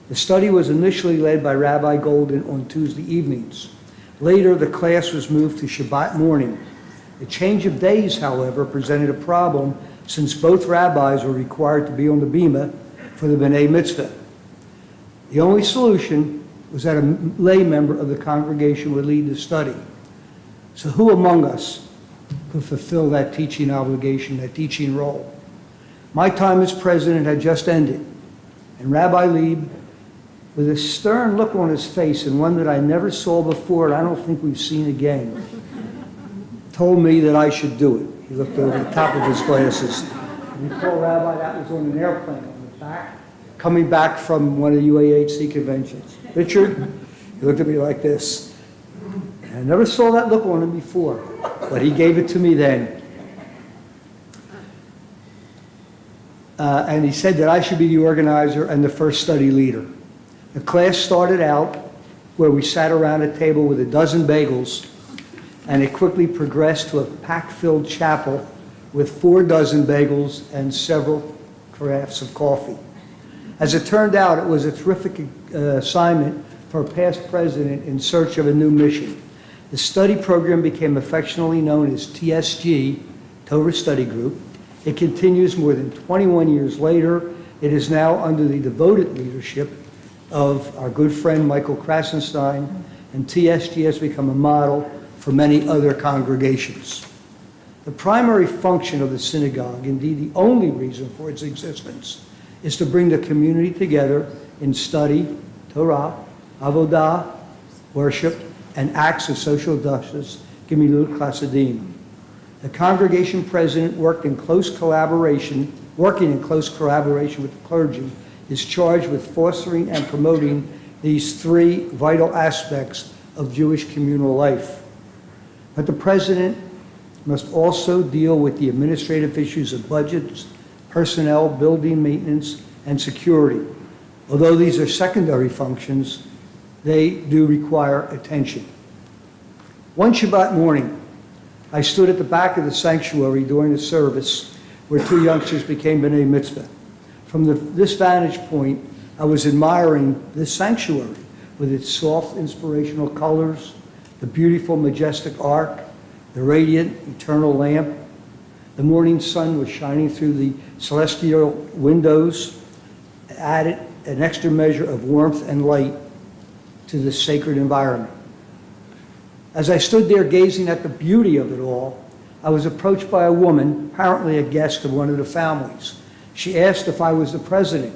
The study was initially led by Rabbi Golden on Tuesday evenings. Later, the class was moved to Shabbat morning. The change of days, however, presented a problem since both rabbis were required to be on the bima for the B'nai Mitzvah. The only solution was that a lay member of the congregation would lead the study. So who among us could fulfill that teaching obligation, that teaching role? My time as president had just ended, and Rabbi Lieb, with a stern look on his face and one that I never saw before and I don't think we've seen again, told me that I should do it. He looked over the top of his glasses. Recall, Rabbi, that was on an airplane on the back, coming back from one of the UAHC conventions. Richard, he looked at me like this. And I never saw that look on him before, but he gave it to me then. And he said that I should be the organizer and the first study leader. The class started out where we sat around a table with a dozen bagels, and it quickly progressed to a pack-filled chapel with 4 dozen bagels and several carafes of coffee. As it turned out, it was a terrific assignment for a past president in search of a new mission. The study program became affectionately known as TSG, Torah Study Group. It continues more than 21 years later. It is now under the devoted leadership of our good friend Michael Krasenstein, and TSG has become a model for many other congregations. The primary function of the synagogue, indeed the only reason for its existence, is to bring the community together in study, Torah, avodah, worship, and acts of social justice, gemilut chasadim. The congregation president working in close collaboration with the clergy, is charged with fostering and promoting these 3 vital aspects of Jewish communal life. But the president must also deal with the administrative issues of budgets, personnel, building maintenance, and security. Although these are secondary functions, they do require attention. One Shabbat morning, I stood at the back of the sanctuary during the service where 2 youngsters became B'nai Mitzvah. From this vantage point, I was admiring this sanctuary with its soft, inspirational colors, the beautiful, majestic ark, the radiant, eternal lamp. The morning sun was shining through the celestial windows, added an extra measure of warmth and light to this sacred environment. As I stood there gazing at the beauty of it all, I was approached by a woman, apparently a guest of one of the families. She asked if I was the president.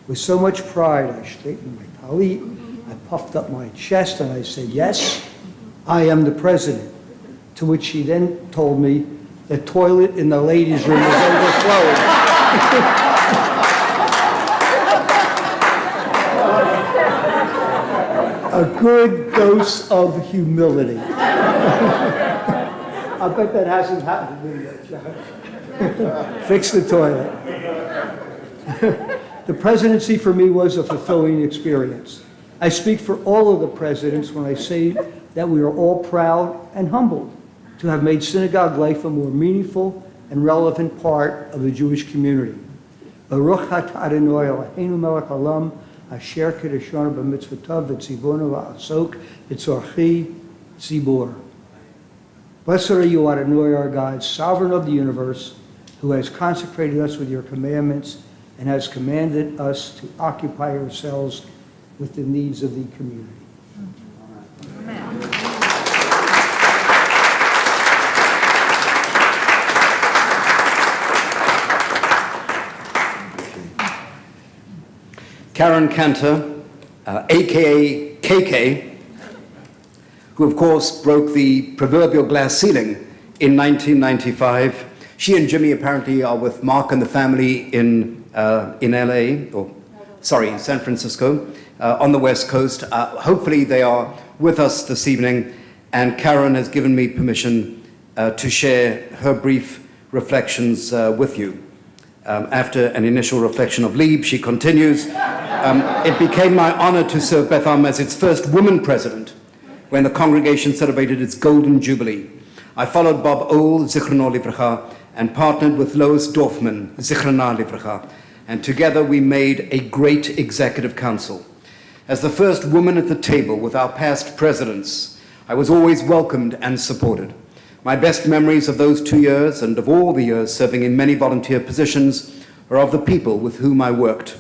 With so much pride, I straightened my talit, I puffed up my chest, and I said, "Yes, I am the president." To which she then told me the toilet in the ladies' room was overflowing. A good dose of humility. I bet that hasn't happened to me yet. Fix the toilet. The presidency for me was a fulfilling experience. I speak for all of the presidents when I say that we are all proud and humbled to have made synagogue life a more meaningful and relevant part of the Jewish community. Baruch atah Adonai Eloheinu melech haolam asher kiddushanu b'mitzvotav v'tzivonu la'asok b'tzorchi tzibur. Blessed are you, Adonai, our God, sovereign of the universe, who has consecrated us with your commandments and has commanded us to occupy ourselves with the needs of the community. Karen Cantor, aka KK, who of course broke the proverbial glass ceiling in 1995. She and Jimmy apparently are with Mark and the family in LA, in San Francisco, on the West Coast. Hopefully they are with us this evening, and Karen has given me permission to share her brief reflections with you. After an initial reflection of Lieb, she continues, it became my honor to serve Beth Am as its first woman president when the congregation celebrated its Golden Jubilee. I followed Bob Ohl, Zichrono Livracha, and partnered with Lois Dorfman, Zichrona Livracha, and together we made a great executive council. As the first woman at the table with our past presidents, I was always welcomed and supported. My best memories of those 2 years and of all the years serving in many volunteer positions are of the people with whom I worked.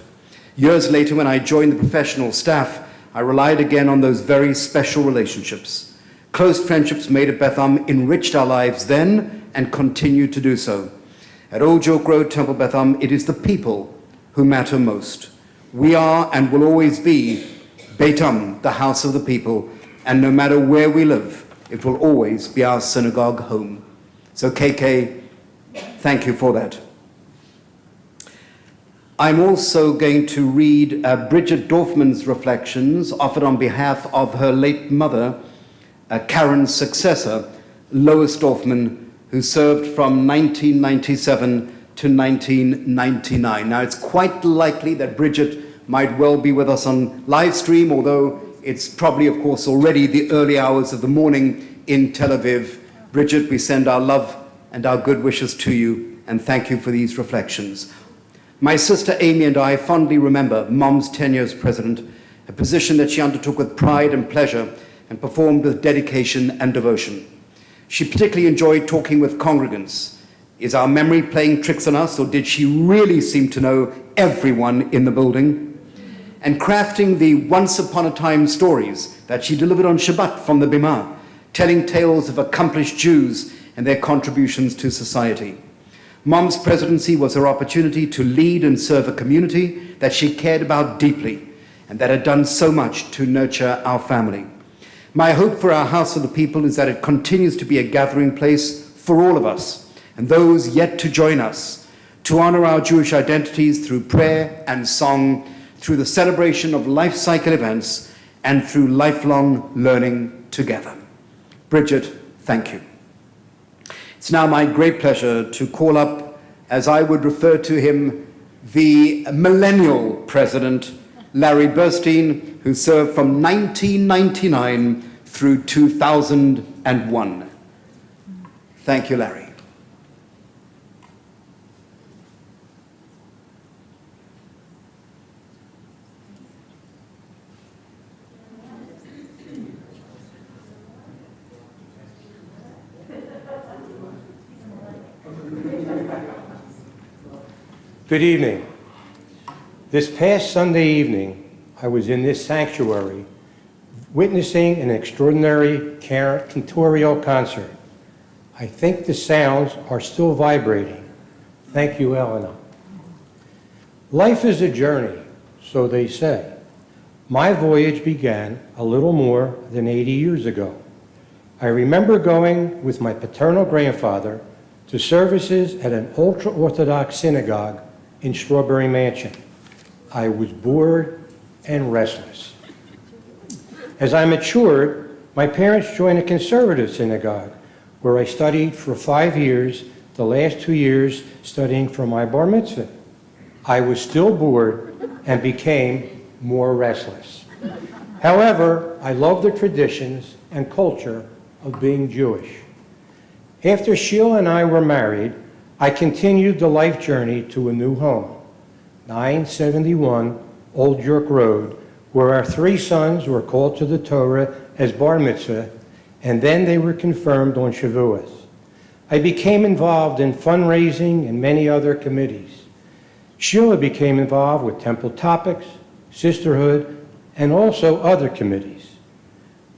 Years later, when I joined the professional staff, I relied again on those very special relationships. Close friendships made at Beth Am enriched our lives then and continue to do so. At Old York Road, Temple-Beth Am, it is the people who matter most. We are and will always be Beit Am, the house of the people, and no matter where we live, it will always be our synagogue home. So KK, thank you for that. I'm also going to read Bridget Dorfman's reflections offered on behalf of her late mother, Karen's successor, Lois Dorfman, who served from 1997 to 1999. Now, it's quite likely that Bridget might well be with us on live stream, although it's probably, of course, already the early hours of the morning in Tel Aviv. Bridget, we send our love and our good wishes to you, and thank you for these reflections. My sister Amy and I fondly remember Mom's tenure as president, a position that she undertook with pride and pleasure and performed with dedication and devotion. She particularly enjoyed talking with congregants. Is our memory playing tricks on us, or did she really seem to know everyone in the building? And crafting the once-upon-a-time stories that she delivered on Shabbat from the Bimah, telling tales of accomplished Jews and their contributions to society. Mom's presidency was her opportunity to lead and serve a community that she cared about deeply and that had done so much to nurture our family. My hope for our House of the People is that it continues to be a gathering place for all of us and those yet to join us, to honor our Jewish identities through prayer and song, through the celebration of life cycle events, and through lifelong learning together. Bridget, thank you. It's now my great pleasure to call up, as I would refer to him, the millennial president, Larry Burstein, who served from 1999 through 2001. Thank you, Larry. Good evening. This past Sunday evening, I was in this sanctuary witnessing an extraordinary cantorial concert. I think the sounds are still vibrating. Thank you, Elena. Life is a journey, so they say. My voyage began a little more than 80 years ago. I remember going with my paternal grandfather to services at an ultra-Orthodox synagogue in Strawberry Mansion. I was bored and restless. As I matured, my parents joined a conservative synagogue where I studied for 5 years, the last 2 years studying for my bar mitzvah. I was still bored and became more restless. However, I love the traditions and culture of being Jewish. After Sheila and I were married, I continued the life journey to a new home, 971 Old York Road, where our 3 sons were called to the Torah as bar mitzvah, and then they were confirmed on Shavuos. I became involved in fundraising and many other committees. Sheila became involved with Temple Topics, Sisterhood, and also other committees.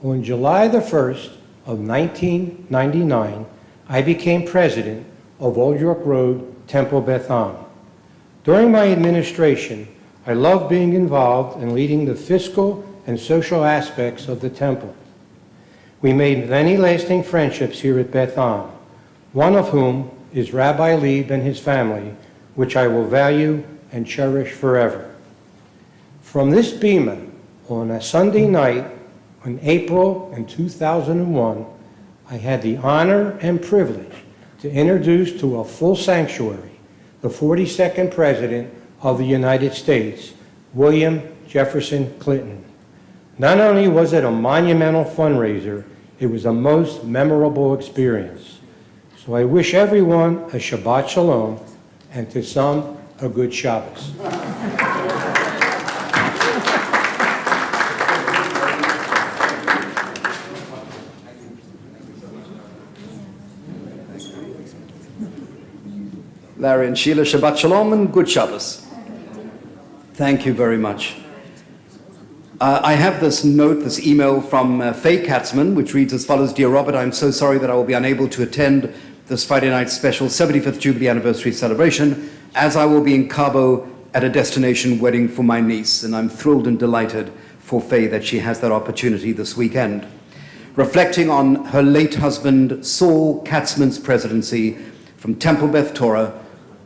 On July the 1st of 1999, I became president of Old York Road, Temple-Beth. During my administration, I loved being involved in leading the fiscal and social aspects of the temple. We made many lasting friendships here at Beth Am, one of whom is Rabbi Lieb and his family, which I will value and cherish forever. From this bema, on a Sunday night in April in 2001, I had the honor and privilege to introduce to a full sanctuary the 42nd President of the United States, William Jefferson Clinton. Not only was it a monumental fundraiser, it was a most memorable experience. So I wish everyone a Shabbat Shalom, and to some, a good Shabbos. Larry and Sheila, Shabbat Shalom and good Shabbos. Thank you very much. I have this note, this email from Faye Katzman, which reads as follows: Dear Robert, I'm so sorry that I will be unable to attend this Friday night special 75th Jubilee anniversary celebration, as I will be in Cabo at a destination wedding for my niece, and I'm thrilled and delighted for Faye that she has that opportunity this weekend. Reflecting on her late husband, Saul Katzman's presidency from Temple-Beth Torah,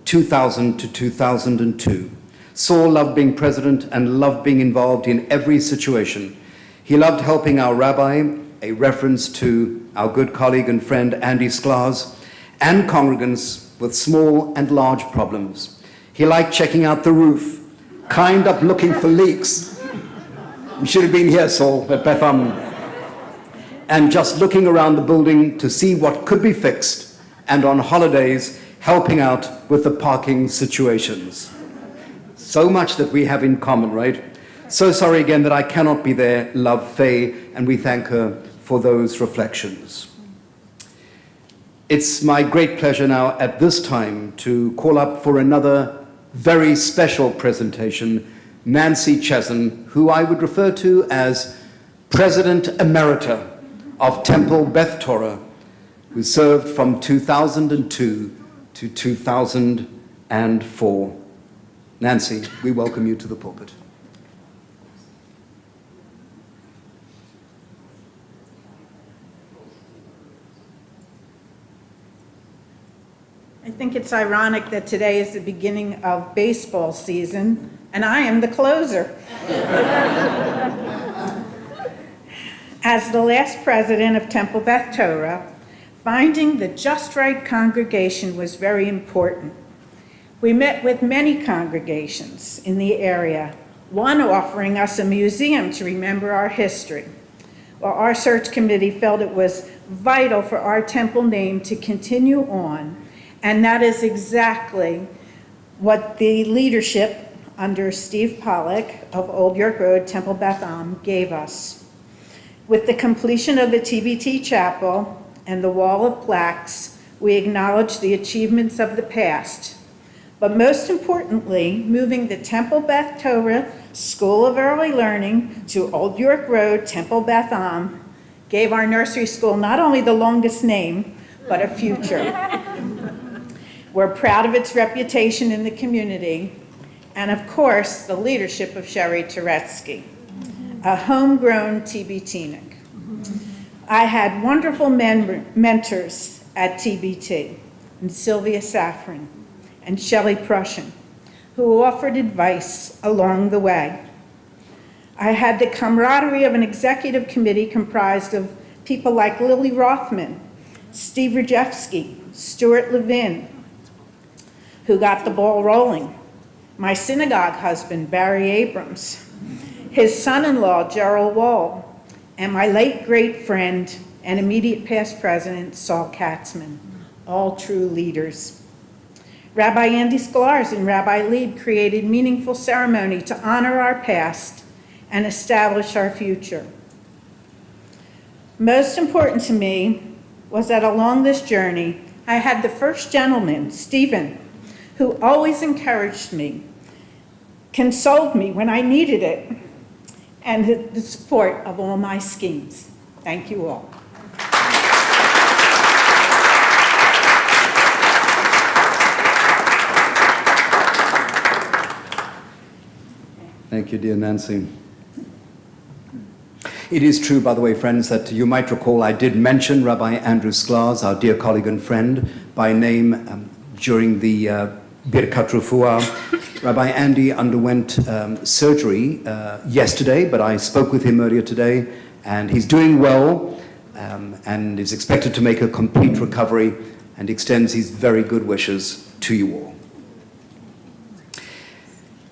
2000 to 2002. Saul loved being president and loved being involved in every situation. He loved helping our rabbi, a reference to our good colleague and friend Andy Sklar's, and congregants with small and large problems. He liked checking out the roof, kind up looking for leaks. You should have been here, Saul, at Beth Am. And just looking around the building to see what could be fixed, and on holidays, helping out with the parking situations. So much that we have in common, right? So sorry again that I cannot be there. Love, Faye, and we thank her for those reflections. It's my great pleasure now at this time to call up for another very special presentation, Nancy Chesson, who I would refer to as President Emerita of Temple-Beth Torah, who served from 2002 to 2004. Nancy, we welcome you to the pulpit. I think it's ironic that today is the beginning of baseball season, and I am the closer. As the last president of Temple-Beth Torah, finding the just right congregation was very important. We met with many congregations in the area, one offering us a museum to remember our history. Well, our search committee felt it was vital for our temple name to continue on, and that is exactly what the leadership under Steve Pollack of Old York Road, Temple-Beth gave us. With the completion of the TBT chapel and the wall of plaques, we acknowledge the achievements of the past. But most importantly, moving the Temple-Beth Torah School of Early Learning to Old York Road, Temple-Beth gave our nursery school not only the longest name, but a future. We're proud of its reputation in the community, and of course, the leadership of Sherry Turetsky, a homegrown TBTnik. I had wonderful mentors at TBT, and Sylvia Safran and Shelley Prussian, who offered advice along the way. I had the camaraderie of an executive committee comprised of people like Lily Rothman, Steve Rajewski, Stuart Levin, who got the ball rolling, my synagogue husband, Barry Abrams, his son-in-law, Gerald Wall, and my late great friend and immediate past president, Saul Katzman, all true leaders. Rabbi Andy Sklarz and Rabbi Lieb created meaningful ceremony to honor our past and establish our future. Most important to me was that along this journey, I had the first gentleman, Stephen, who always encouraged me, consoled me when I needed it, and the support of all my schemes. Thank you all. Thank you, dear Nancy. It is true, by the way, friends, that you might recall I did mention Rabbi Andrew Sklarz, our dear colleague and friend, by name during the Birkat Refuah. Rabbi Andy underwent surgery yesterday, but I spoke with him earlier today, and he's doing well and is expected to make a complete recovery and extends his very good wishes to you all.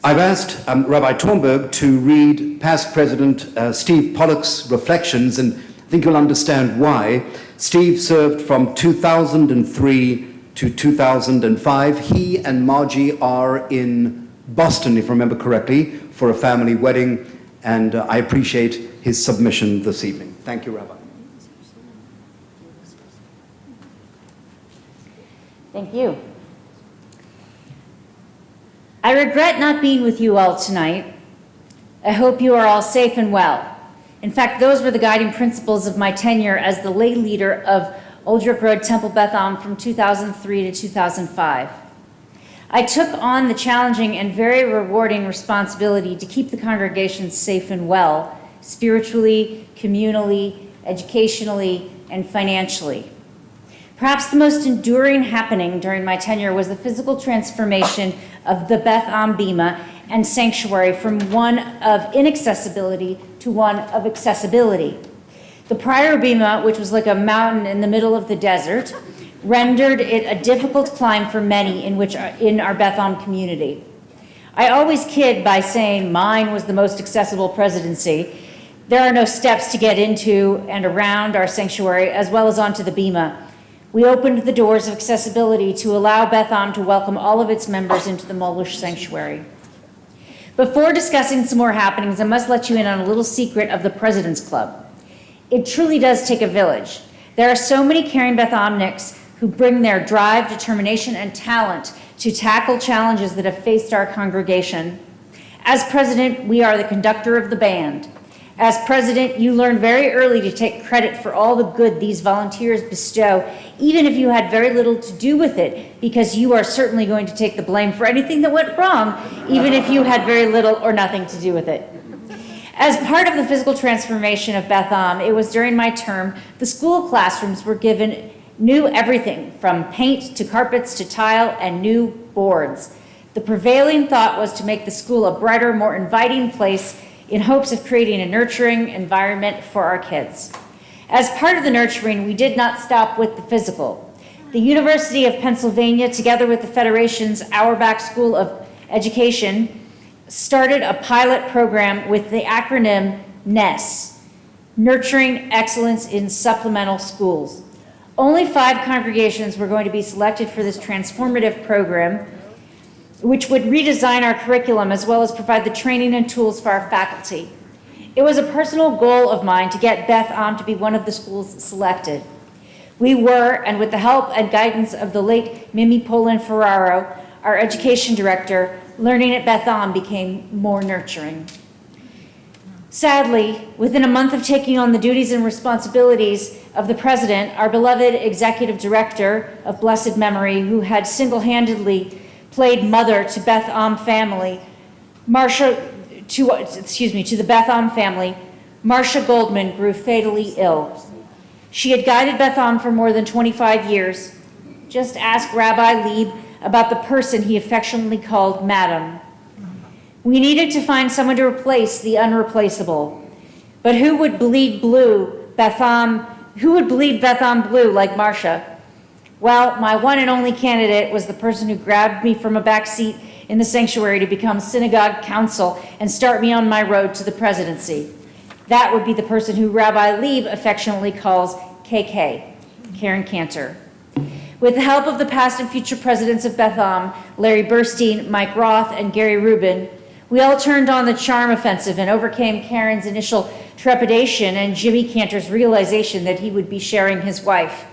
I've asked Rabbi Tornberg to read past President Steve Pollock's reflections, and I think you'll understand why. Steve served from 2003 to 2005. He and Margie are in Boston, if I remember correctly, for a family wedding, and I appreciate his submission this evening. Thank you, Rabbi. Thank you. I regret not being with you all tonight. I hope you are all safe and well. In fact, those were the guiding principles of my tenure as the lay leader of Old York Road Temple-Beth from 2003 to 2005. I took on the challenging and very rewarding responsibility to keep the congregation safe and well, spiritually, communally, educationally, and financially. Perhaps the most enduring happening during my tenure was the physical transformation of the Beth Am Bima and sanctuary from one of inaccessibility to one of accessibility. The prior Bima, which was like a mountain in the middle of the desert, rendered it a difficult climb for many in our Beth Am community. I always kid by saying mine was the most accessible presidency. There are no steps to get into and around our sanctuary as well as onto the Bima. We opened the doors of accessibility to allow Beth Am to welcome all of its members into the Molish sanctuary. Before discussing some more happenings, I must let you in on a little secret of the President's Club. It truly does take a village. There are so many caring Beth Amniks who bring their drive, determination, and talent to tackle challenges that have faced our congregation. As president, we are the conductor of the band. As president, you learn very early to take credit for all the good these volunteers bestow, even if you had very little to do with it, because you are certainly going to take the blame for anything that went wrong, even if you had very little or nothing to do with it. As part of the physical transformation of Beth Am, it was during my term, the school classrooms were given new everything from paint to carpets to tile and new boards. The prevailing thought was to make the school a brighter, more inviting place in hopes of creating a nurturing environment for our kids. As part of the nurturing, we did not stop with the physical. The University of Pennsylvania, together with the Federation's Auerbach School of Education, started a pilot program with the acronym NESS, Nurturing Excellence in Supplemental Schools. Only 5 congregations were going to be selected for this transformative program, which would redesign our curriculum as well as provide the training and tools for our faculty. It was a personal goal of mine to get Beth Am to be one of the schools selected. We were, and with the help and guidance of the late Mimi Polin Ferraro, our education director, learning at Beth Am became more nurturing. Sadly, within a month of taking on the duties and responsibilities of the president, our beloved executive director of blessed memory, who had single-handedly played mother to Beth Am family, to the Beth Am family, Marcia Goldman grew fatally ill. She had guided Beth Am for more than 25 years. Just ask Rabbi Lieb about the person he affectionately called Madam. We needed to find someone to replace the unreplaceable. But who would bleed Beth Am blue like Marcia? Well, my one and only candidate was the person who grabbed me from a back seat in the sanctuary to become synagogue counsel and start me on my road to the presidency. That would be the person who Rabbi Lieb affectionately calls KK, Karen Cantor. With the help of the past and future presidents of Beth Am, Larry Burstein, Mike Roth, and Gary Rubin, we all turned on the charm offensive and overcame Karen's initial trepidation, and Jimmy Cantor's realization that he would be sharing his wife.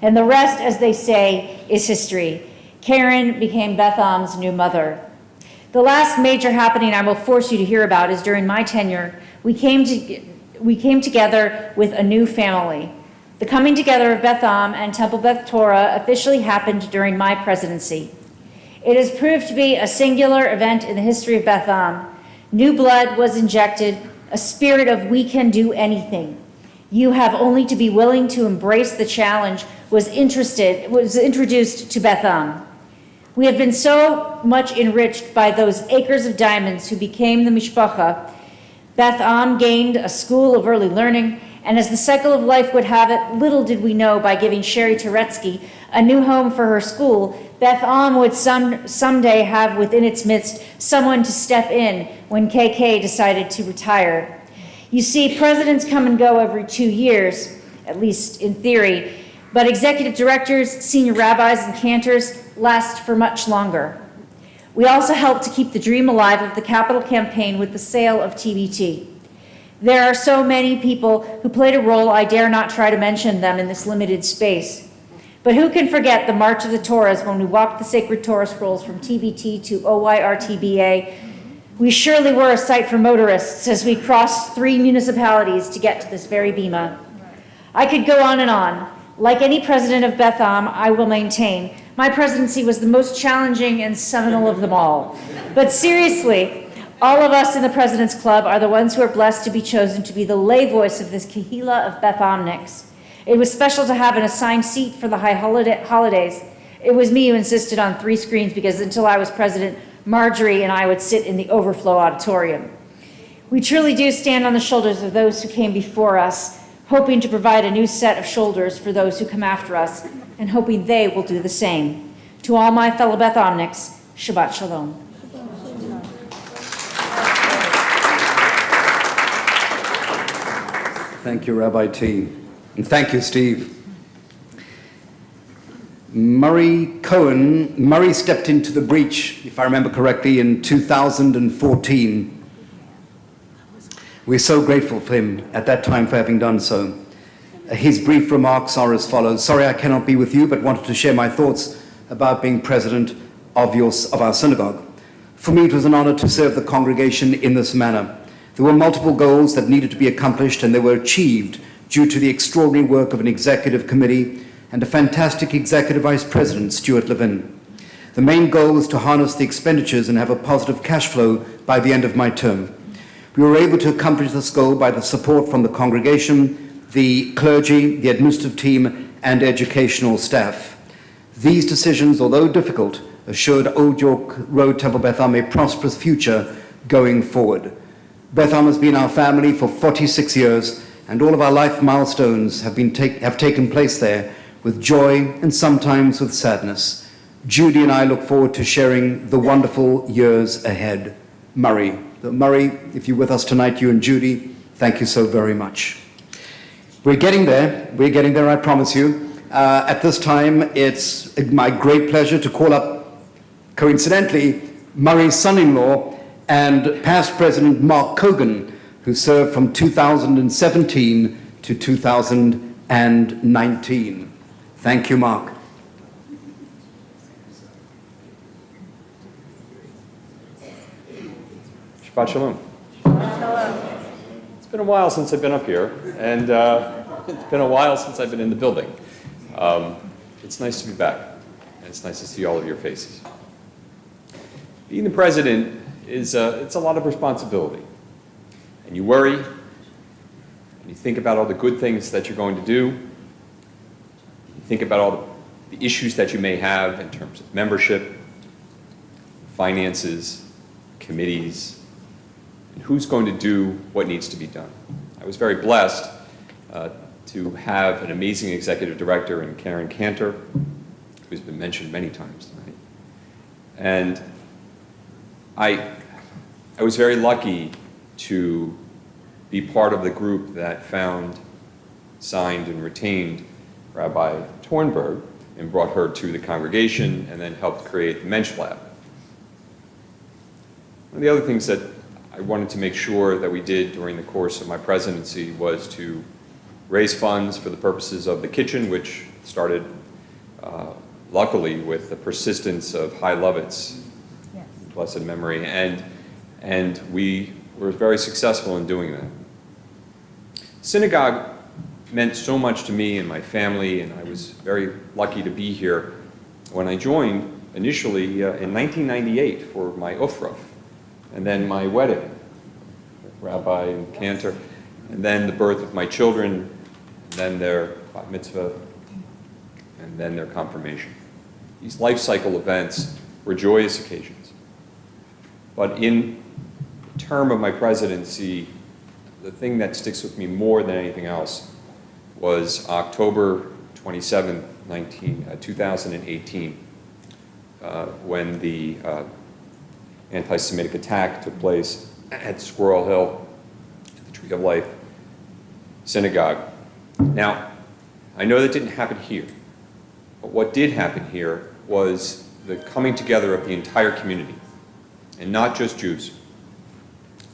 And the rest, as they say, is history. Karen became Betham's new mother. The last major happening I will force you to hear about is during my tenure. We came together with a new family. The coming together of Betham and Temple-Beth Torah officially happened during my presidency. It has proved to be a singular event in the history of Betham. New blood was injected, a spirit of we can do anything. You have only to be willing to embrace the challenge was introduced to Betham. We have been so much enriched by those acres of diamonds who became the Mishpacha. Betham gained a school of early learning, and as the cycle of life would have it, little did we know by giving Sherry Turetsky a new home for her school, Betham would someday have within its midst someone to step in when KK decided to retire. You see, presidents come and go every 2 years, at least in theory, but executive directors, senior rabbis, and cantors last for much longer. We also helped to keep the dream alive of the capital campaign with the sale of TBT. There are so many people who played a role, I dare not try to mention them in this limited space. But who can forget the March of the Torahs when we walked the sacred Torah scrolls from TBT to OYRTBA? We surely were a sight for motorists as we crossed 3 municipalities to get to this very bima. I could go on and on. Like any president of Betham, I will maintain, my presidency was the most challenging and seminal of them all. But seriously, all of us in the President's Club are the ones who are blessed to be chosen to be the lay voice of this Kehillah of Bethamniks. It was special to have an assigned seat for the high holidays. It was me who insisted on 3 screens because until I was president, Marjorie and I would sit in the overflow auditorium. We truly do stand on the shoulders of those who came before us, hoping to provide a new set of shoulders for those who come after us, and hoping they will do the same. To all my fellow Bethamniks, Shabbat Shalom. Thank you, Rabbi T. And thank you, Steve. Murray stepped into the breach, if I remember correctly, in 2014. We're so grateful for him at that time for having done so. His brief remarks are as follows. Sorry I cannot be with you, but wanted to share my thoughts about being president of our synagogue. For me, it was an honor to serve the congregation in this manner. There were multiple goals that needed to be accomplished, and they were achieved due to the extraordinary work of an executive committee and a fantastic executive vice president, Stuart Levin. The main goal was to harness the expenditures and have a positive cash flow by the end of my term. We were able to accomplish this goal by the support from the congregation, the clergy, the administrative team, and educational staff. These decisions, although difficult, assured Old York Road Temple-Beth a prosperous future going forward. Betham has been our family for 46 years, and all of our life milestones have taken place there with joy and sometimes with sadness. Judy and I look forward to sharing the wonderful years ahead. Murray, if you're with us tonight, you and Judy, thank you so very much. We're getting there, I promise you. At this time, it's my great pleasure to call up, coincidentally, Murray's son-in-law and past President Mark Cogan, who served from 2017 to 2019. Thank you, Mark. Shabbat Shalom. It's been a while since I've been up here, and it's been a while since I've been in the building. It's nice to be back, and it's nice to see all of your faces. Being the president it's a lot of responsibility, and you worry, and you think about all the good things that you're going to do. You think about all the issues that you may have in terms of membership, finances, committees, and who's going to do what needs to be done. I was very blessed to have an amazing executive director in Karen Cantor, who's been mentioned many times tonight. And I was very lucky to be part of the group that found, signed, and retained Rabbi Tornberg and brought her to the congregation and then helped create the Mensch Lab. One of the other things that I wanted to make sure that we did during the course of my presidency was to raise funds for the purposes of the kitchen, which started luckily with the persistence of High Lovett's blessed memory, and we were very successful in doing that. Synagogue meant so much to me and my family, and I was very lucky to be here when I joined initially in 1998 for my ufraf, and then my wedding, Rabbi and Cantor, and then the birth of my children, and then their bat mitzvah, and then their confirmation. These life cycle events were joyous occasions. But in the term of my presidency, the thing that sticks with me more than anything else was October 27, 2018, when the anti-Semitic attack took place at Squirrel Hill, at the Tree of Life Synagogue. Now, I know that didn't happen here, but what did happen here was the coming together of the entire community, and not just Jews.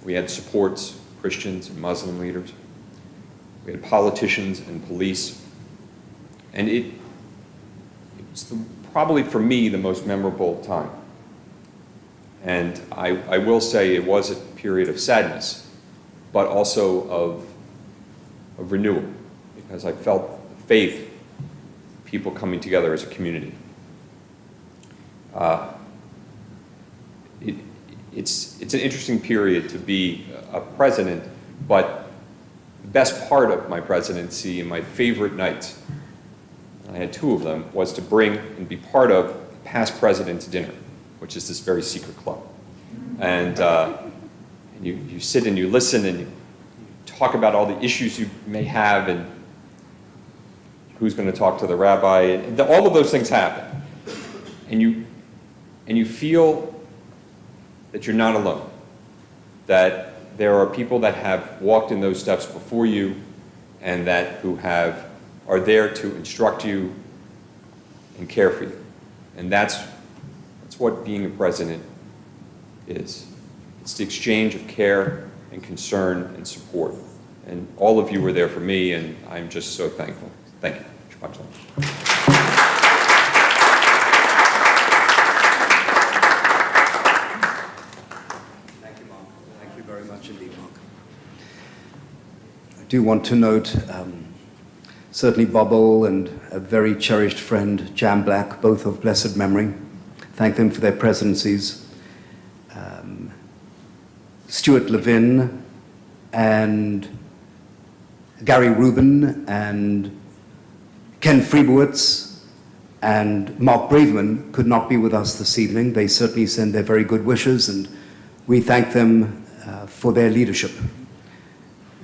We had supports, Christians and Muslim leaders. We had politicians and police. And it was probably for me the most memorable time. And I will say it was a period of sadness, but also of renewal, because I felt faith, people coming together as a community. It's an interesting period to be a president, but the best part of my presidency and my favorite nights, I had two of them, was to bring and be part of the past president's dinner, which is this very secret club. And you sit and you listen and you talk about all the issues you may have and who's going to talk to the rabbi, and all of those things happen. And you feel that you're not alone, that there are people that have walked in those steps before you and that are there to instruct you and care for you. And that's what being a president is. It's the exchange of care and concern and support. And all of you were there for me, and I'm just so thankful. Thank you. Shabbat shalom. I do want to note certainly Bob Ole and a very cherished friend, Jan Black, both of blessed memory. Thank them for their presidencies. Stuart Levin and Gary Rubin and Ken Friebowitz and Mark Braveman could not be with us this evening. They certainly send their very good wishes, and we thank them for their leadership.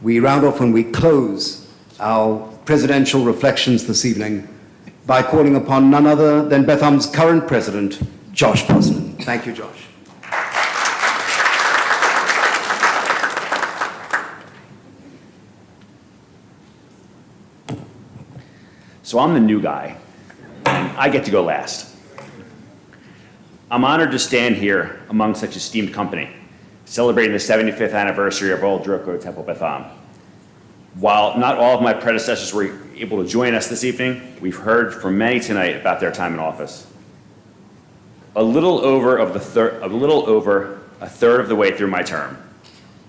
We round off and we close our presidential reflections this evening by calling upon none other than Betham's current president, Josh Brosnan. Thank you, Josh. So I'm the new guy, and I get to go last. I'm honored to stand here among such esteemed company, celebrating the 75th anniversary of Old Jericho Temple-Beth. While not all of my predecessors were able to join us this evening, we've heard from many tonight about their time in office. A little over a third of the way through my term,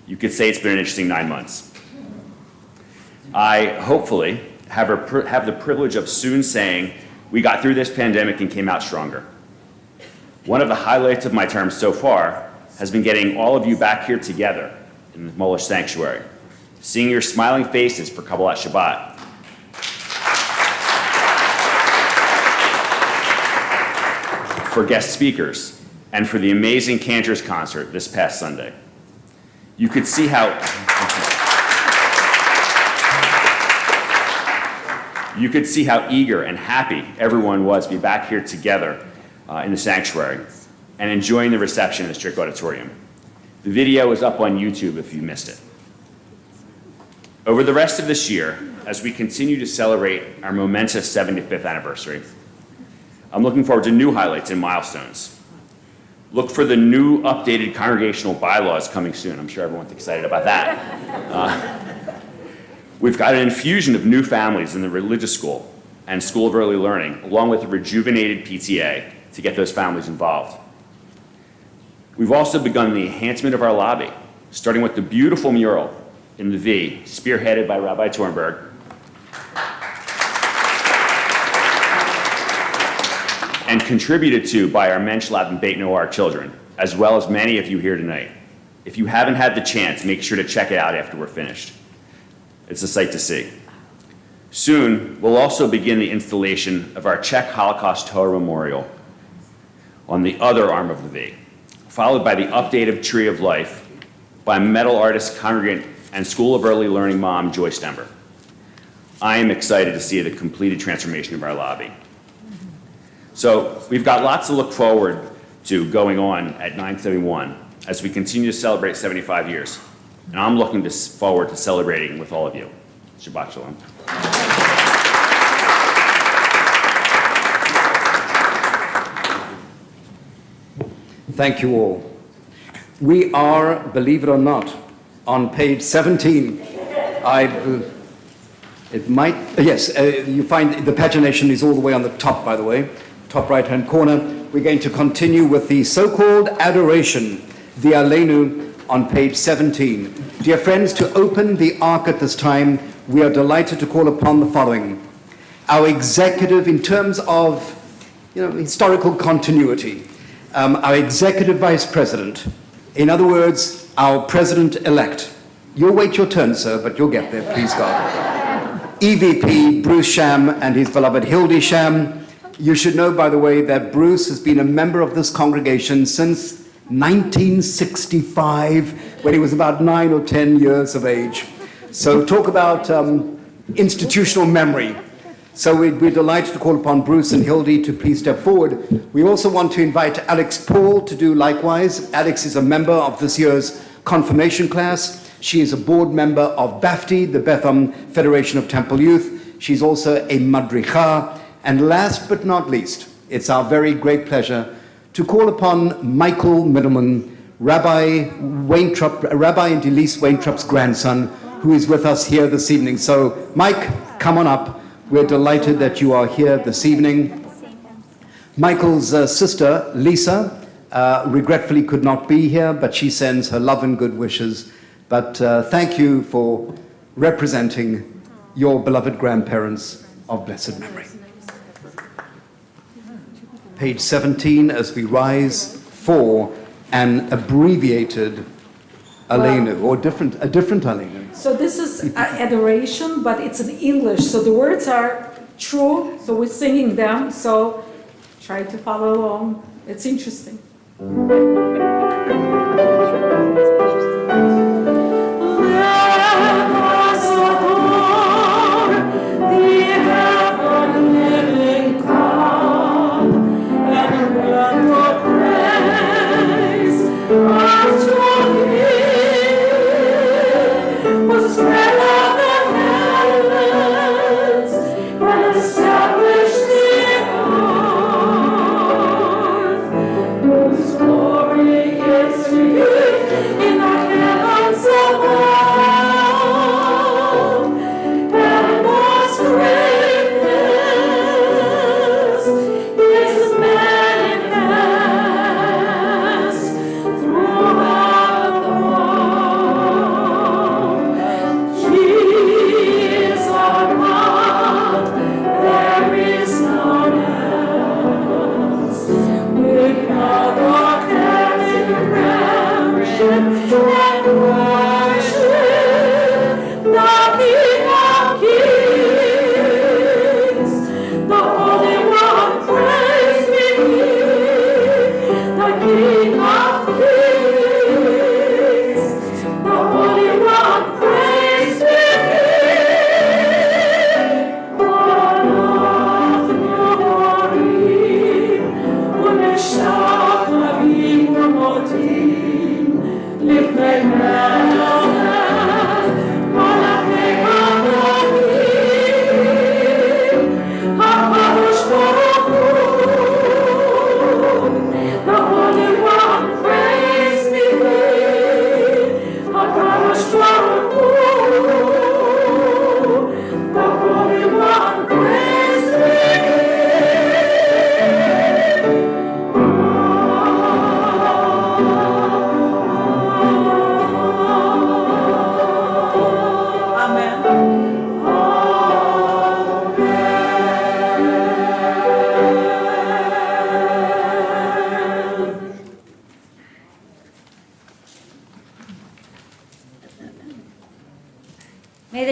you could say it's been an interesting 9 months. I hopefully have the privilege of soon saying we got through this pandemic and came out stronger. One of the highlights of my term so far has been getting all of you back here together in the Molish Sanctuary, seeing your smiling faces for Kabbalat Shabbat. For guest speakers, and for the amazing Cantors concert this past Sunday. You could see how eager and happy everyone was to be back here together in the sanctuary and enjoying the reception in the Strick Auditorium. The video is up on YouTube if you missed it. Over the rest of this year, as we continue to celebrate our momentous 75th anniversary, I'm looking forward to new highlights and milestones. Look for the new updated congregational bylaws coming soon. I'm sure everyone's excited about that. We've got an infusion of new families in the religious school and School of Early Learning, along with a rejuvenated PTA to get those families involved. We've also begun the enhancement of our lobby, starting with the beautiful mural in the V, spearheaded by Rabbi Tornberg, and contributed to by our Mensch Lab and Beit Noir children, as well as many of you here tonight. If you haven't had the chance, make sure to check it out after we're finished. It's a sight to see. Soon, we'll also begin the installation of our Czech Holocaust Torah Memorial on the other arm of the V, followed by the update of Tree of Life by metal artist, congregant, and School of Early Learning mom, Joyce Denver. I am excited to see the completed transformation of our lobby. So we've got lots to look forward to going on at 971 as we continue to celebrate 75 years. And I'm looking forward to celebrating with all of you. Shabbat Shalom. Thank you all. We are, believe it or not, on page 17. You find the pagination is all the way on the top, by the way, top right-hand corner. We're going to continue with the so-called adoration, the Aleinu, on page 17. Dear friends, to open the ark at this time, we are delighted to call upon the following. Our executive, in terms of historical continuity, our executive vice president, in other words, our president-elect. You'll wait your turn, sir, but you'll get there, please God. EVP Bruce Sham and his beloved Hildy Sham. You should know, by the way, that Bruce has been a member of this congregation since 1965, when he was about 9 or 10 years of age. So talk about institutional memory. So we're delighted to call upon Bruce and Hildy to please step forward. We also want to invite Alex Paul to do likewise. Alex is a member of this year's confirmation class. She is a board member of BAFTI, the Bethlehem Federation of Temple Youth. She's also a madricha. And last but not least, it's our very great pleasure to call upon Michael Middleman, Rabbi and Elise Waintrup's grandson, who is with us here this evening. So, Mike, come on up. We're delighted that you are here this evening. Michael's sister, Lisa, regretfully could not be here, but she sends her love and good wishes. But thank you for representing your beloved grandparents of blessed memory. Page 17, as we rise for an abbreviated Aleinu, or a different Aleinu. So this is adoration, but it's in English. So the words are true, so we're singing them. So try to follow along. It's interesting. With all the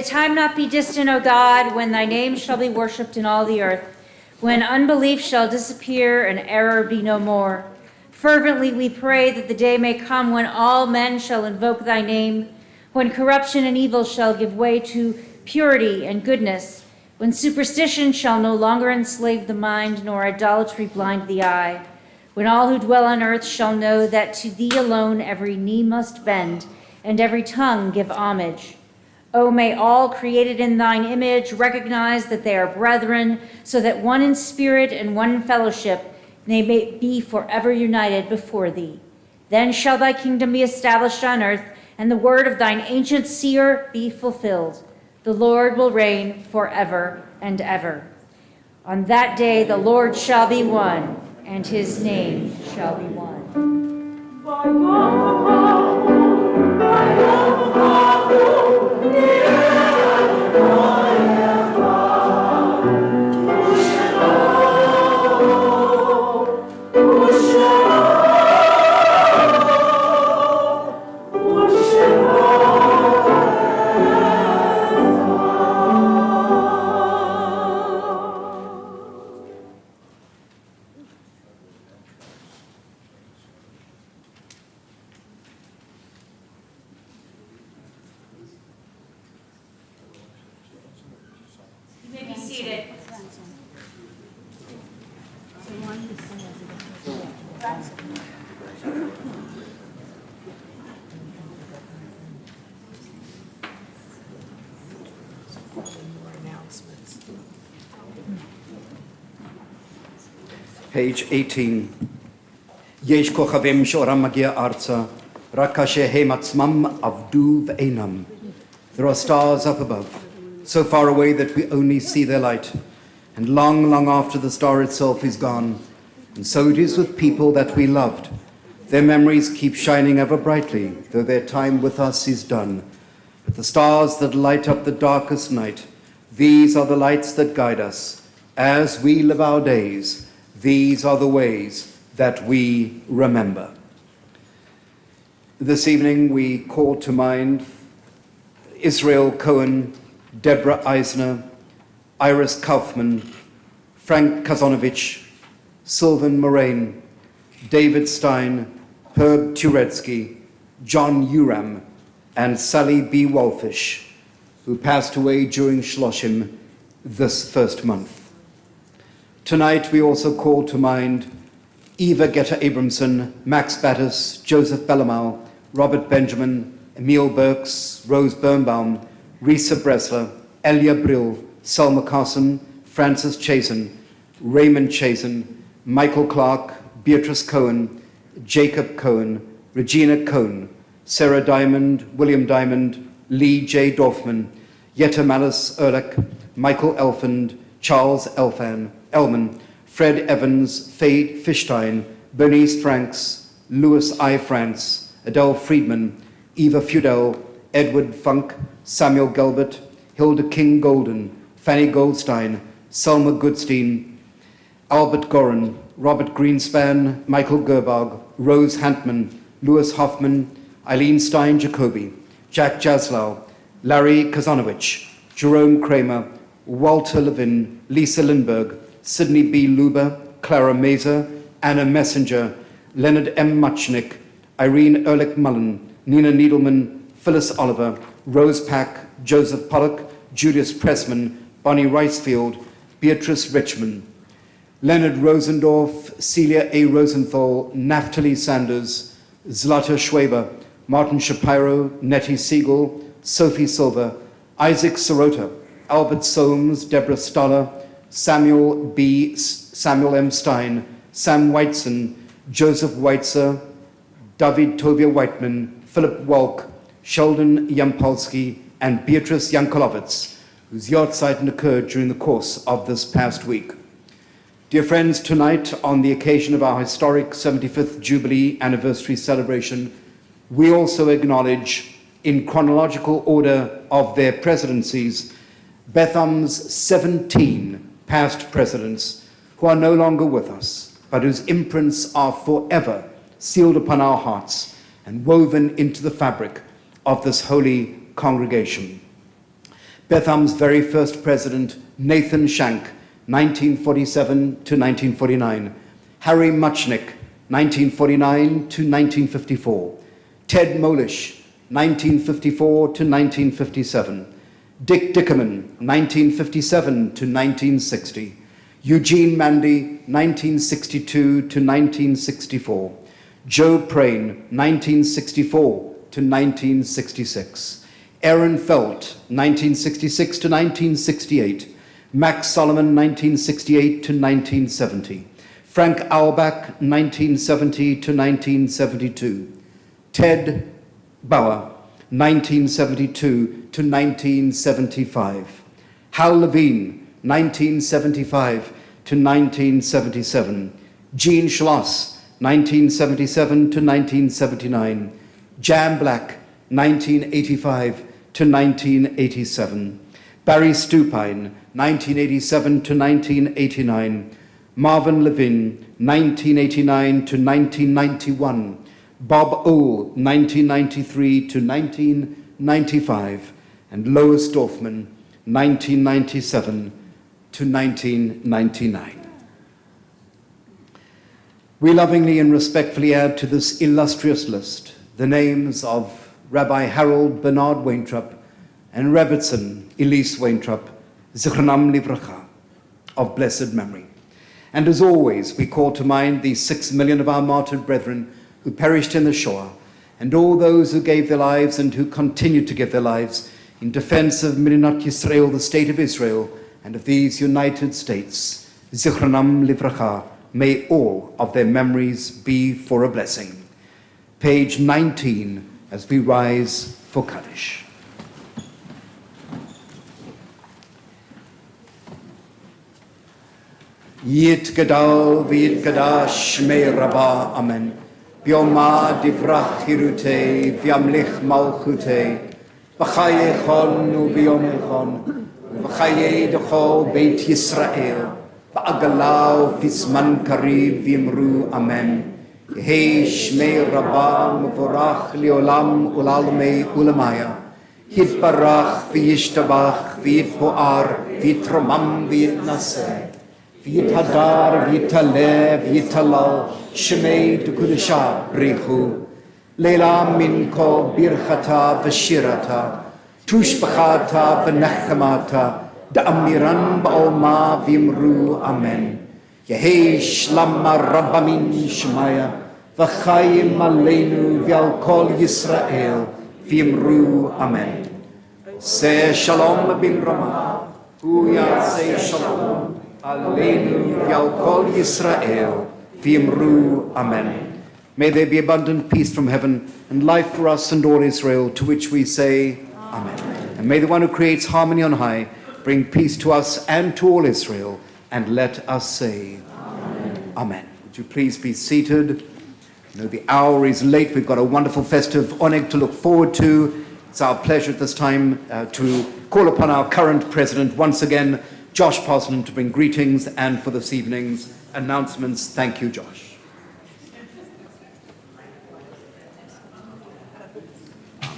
time not be distant, O God, when thy name shall be worshipped in all the earth, when unbelief shall disappear and error be no more. Fervently we pray that the day may come when all men shall invoke thy name, when corruption and evil shall give way to purity and goodness, when superstition shall no longer enslave the mind, nor idolatry blind the eye, when all who dwell on earth shall know that to thee alone every knee must bend, and every tongue give homage. O may all created in thine image recognize that they are brethren, so that one in spirit and one in fellowship they may be forever united before thee. Then shall thy kingdom be established on earth, and the word of thine ancient seer be fulfilled. The Lord will reign forever and ever. On that day the Lord shall be one, and his name shall be one. You may be seated. Page 18. Yesh kochavim shoram magia arza, rakashe hematzmam avdu v'einam. There are stars up above, so far away that we only see their light, and long, long after the star itself is gone. And so it is with people that we loved. Their memories keep shining ever brightly, though their time with us is done. But the stars that light up the darkest night, these are the lights that guide us. As we live our days, these are the ways that we remember. This evening we call to mind Israel Cohen, Deborah Eisner, Iris Kaufman, Frank Kazanovich, Sylvan Moraine, David Stein, Herb Turetsky, John Uram, and Sally B. Walfish, who passed away during Shloshim this first month. Tonight we also call to mind Eva Getter-Abramson, Max Battis, Joseph Bellamau, Robert Benjamin, Emil Burks, Rose Birnbaum, Risa Bressler, Elia Brill, Selma Carson, Francis Chazen, Raymond Chazen, Michael Clark, Beatrice Cohen, Jacob Cohen, Regina Cohen, Sarah Diamond, William Diamond, Lee J. Dorfman, Jetta Malice Ehrlich, Michael Elfand, Charles Elman, Fred Evans, Faye Fishstein, Bernice Franks, Louis I. France, Adele Friedman, Eva Feudel, Edward Funk, Samuel Gelbert, Hilda King Golden, Fanny Goldstein, Selma Goodstein, Albert Gorin, Robert Greenspan, Michael Gerbag, Rose Hantman, Louis Hoffman, Eileen Stein Jacobi, Jack Jaslow, Larry Kazanovich, Jerome Kramer, Walter Levin, Lisa Lindberg, Sidney B. Luber, Clara Mazer, Anna Messenger, Leonard M. Muchnick, Irene Ehrlich Mullen, Nina Needleman, Phyllis Oliver, Rose Pack, Joseph Pollock, Julius Pressman, Bonnie Ricefield, Beatrice Richmond, Leonard Rosendorf, Celia A. Rosenthal, Naphtali Sanders, Zlata Schwaber, Martin Shapiro, Nettie Siegel, Sophie Silver, Isaac Sirota, Albert Soames, Deborah Stoller, Samuel M. Stein, Sam Whiteson, Joseph Weitzer, David Tovia Whiteman, Philip Walk, Sheldon Yampolsky, and Beatrice Yankolovitz, whose yahrzeit occurred during the course of this past week. Dear friends, tonight, on the occasion of our historic 75th Jubilee anniversary celebration, we also acknowledge, in chronological order of their presidencies, Betham's 17 past presidents who are no longer with us, but whose imprints are forever sealed upon our hearts and woven into the fabric of this holy congregation. Betham's very first president, Nathan Shank, 1947 to 1949. Harry Muchnick, 1949 to 1954. Ted Molish, 1954 to 1957. Dick Dickerman, 1957 to 1960. Eugene Mandy, 1962 to 1964. Joe Prain, 1964 to 1966. Aaron Felt, 1966 to 1968. Max Solomon, 1968 to 1970. Frank Auerbach, 1970 to 1972. Ted Bauer, 1972 to 1975. Hal Levine, 1975 to 1977. Gene Schloss, 1977 to 1979. Jan Black, 1985 to 1987. Barry Stupine, 1987 to 1989. Marvin Levin, 1989 to 1991. Bob Ohl, 1993 to 1995. And Lois Dorfman, 1997 to 1999. We lovingly and respectfully add to this illustrious list the names of Rabbi Harold Bernard Waintrup and Rebbitzin Elise Waintrup, Zichronam Livracha, of blessed memory. And as always, we call to mind the 6 million of our martyred brethren who perished in the Shoah, and all those who gave their lives and who continue to give their lives in defense of Medinat Yisrael, the state of Israel, and of these United States. Zichronam Livracha, may all of their memories be for a blessing. Page 19, as we rise for Kaddish. Yit Gadal V'yit Gadash Mei Rabba Amen. Bioma Divrach Hirute V'yamlich Malchute V'chayechon U'v'yomechon V'chaye Decho Beit Yisrael V'agalau V'zman Kariv V'yimru Amen. Yehi Shmei Rabba Mevorach Leolam Ulalmei Ulamaya Yitbarach V'yishtabach V'yitpoar V'yitromam V'yitnaseh V'yithadar, v'yitalev, v'yitalal, shemei d'kudesha brichu. Leila minko birchata v'shirata, tushbachata v'nechemata, da'amiran ba'olma v'imru amen. Yehi shlama rabbamin shemaya, v'chayim aleinu v'al kol Yisrael, v'imru amen. Say shalom bin Ramah, uya say shalom. Aleinu v'al kol Yisrael, v'imru amen. May there be abundant peace from heaven and life for us and all Israel, to which we say amen. And may the one who creates harmony on high bring peace to us and to all Israel, and let us say amen. Amen. Would you please be seated? I know the hour is late. We've got a wonderful festive oneg to look forward to. It's our pleasure at this time to call upon our current president once again, Josh Posnan, to bring greetings and for this evening's announcements. Thank you, Josh.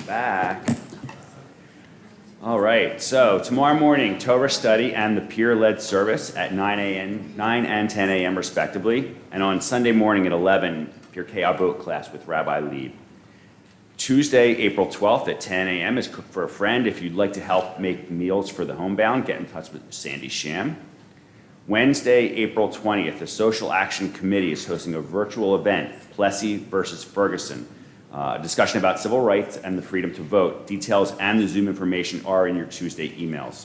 Back. All right, so tomorrow morning, Torah study and the peer-led service at 9 and 10 a.m. respectively, and on Sunday morning at 11, Pirkei Avot class with Rabbi Lieb. Tuesday, April 12th at 10 a.m. is Cook for a Friend. If you'd like to help make meals for the homebound, get in touch with Sandy Sham. Wednesday, April 20th, the Social Action Committee is hosting a virtual event, Plessy versus Ferguson, a discussion about civil rights and the freedom to vote. Details and the Zoom information are in your Tuesday emails.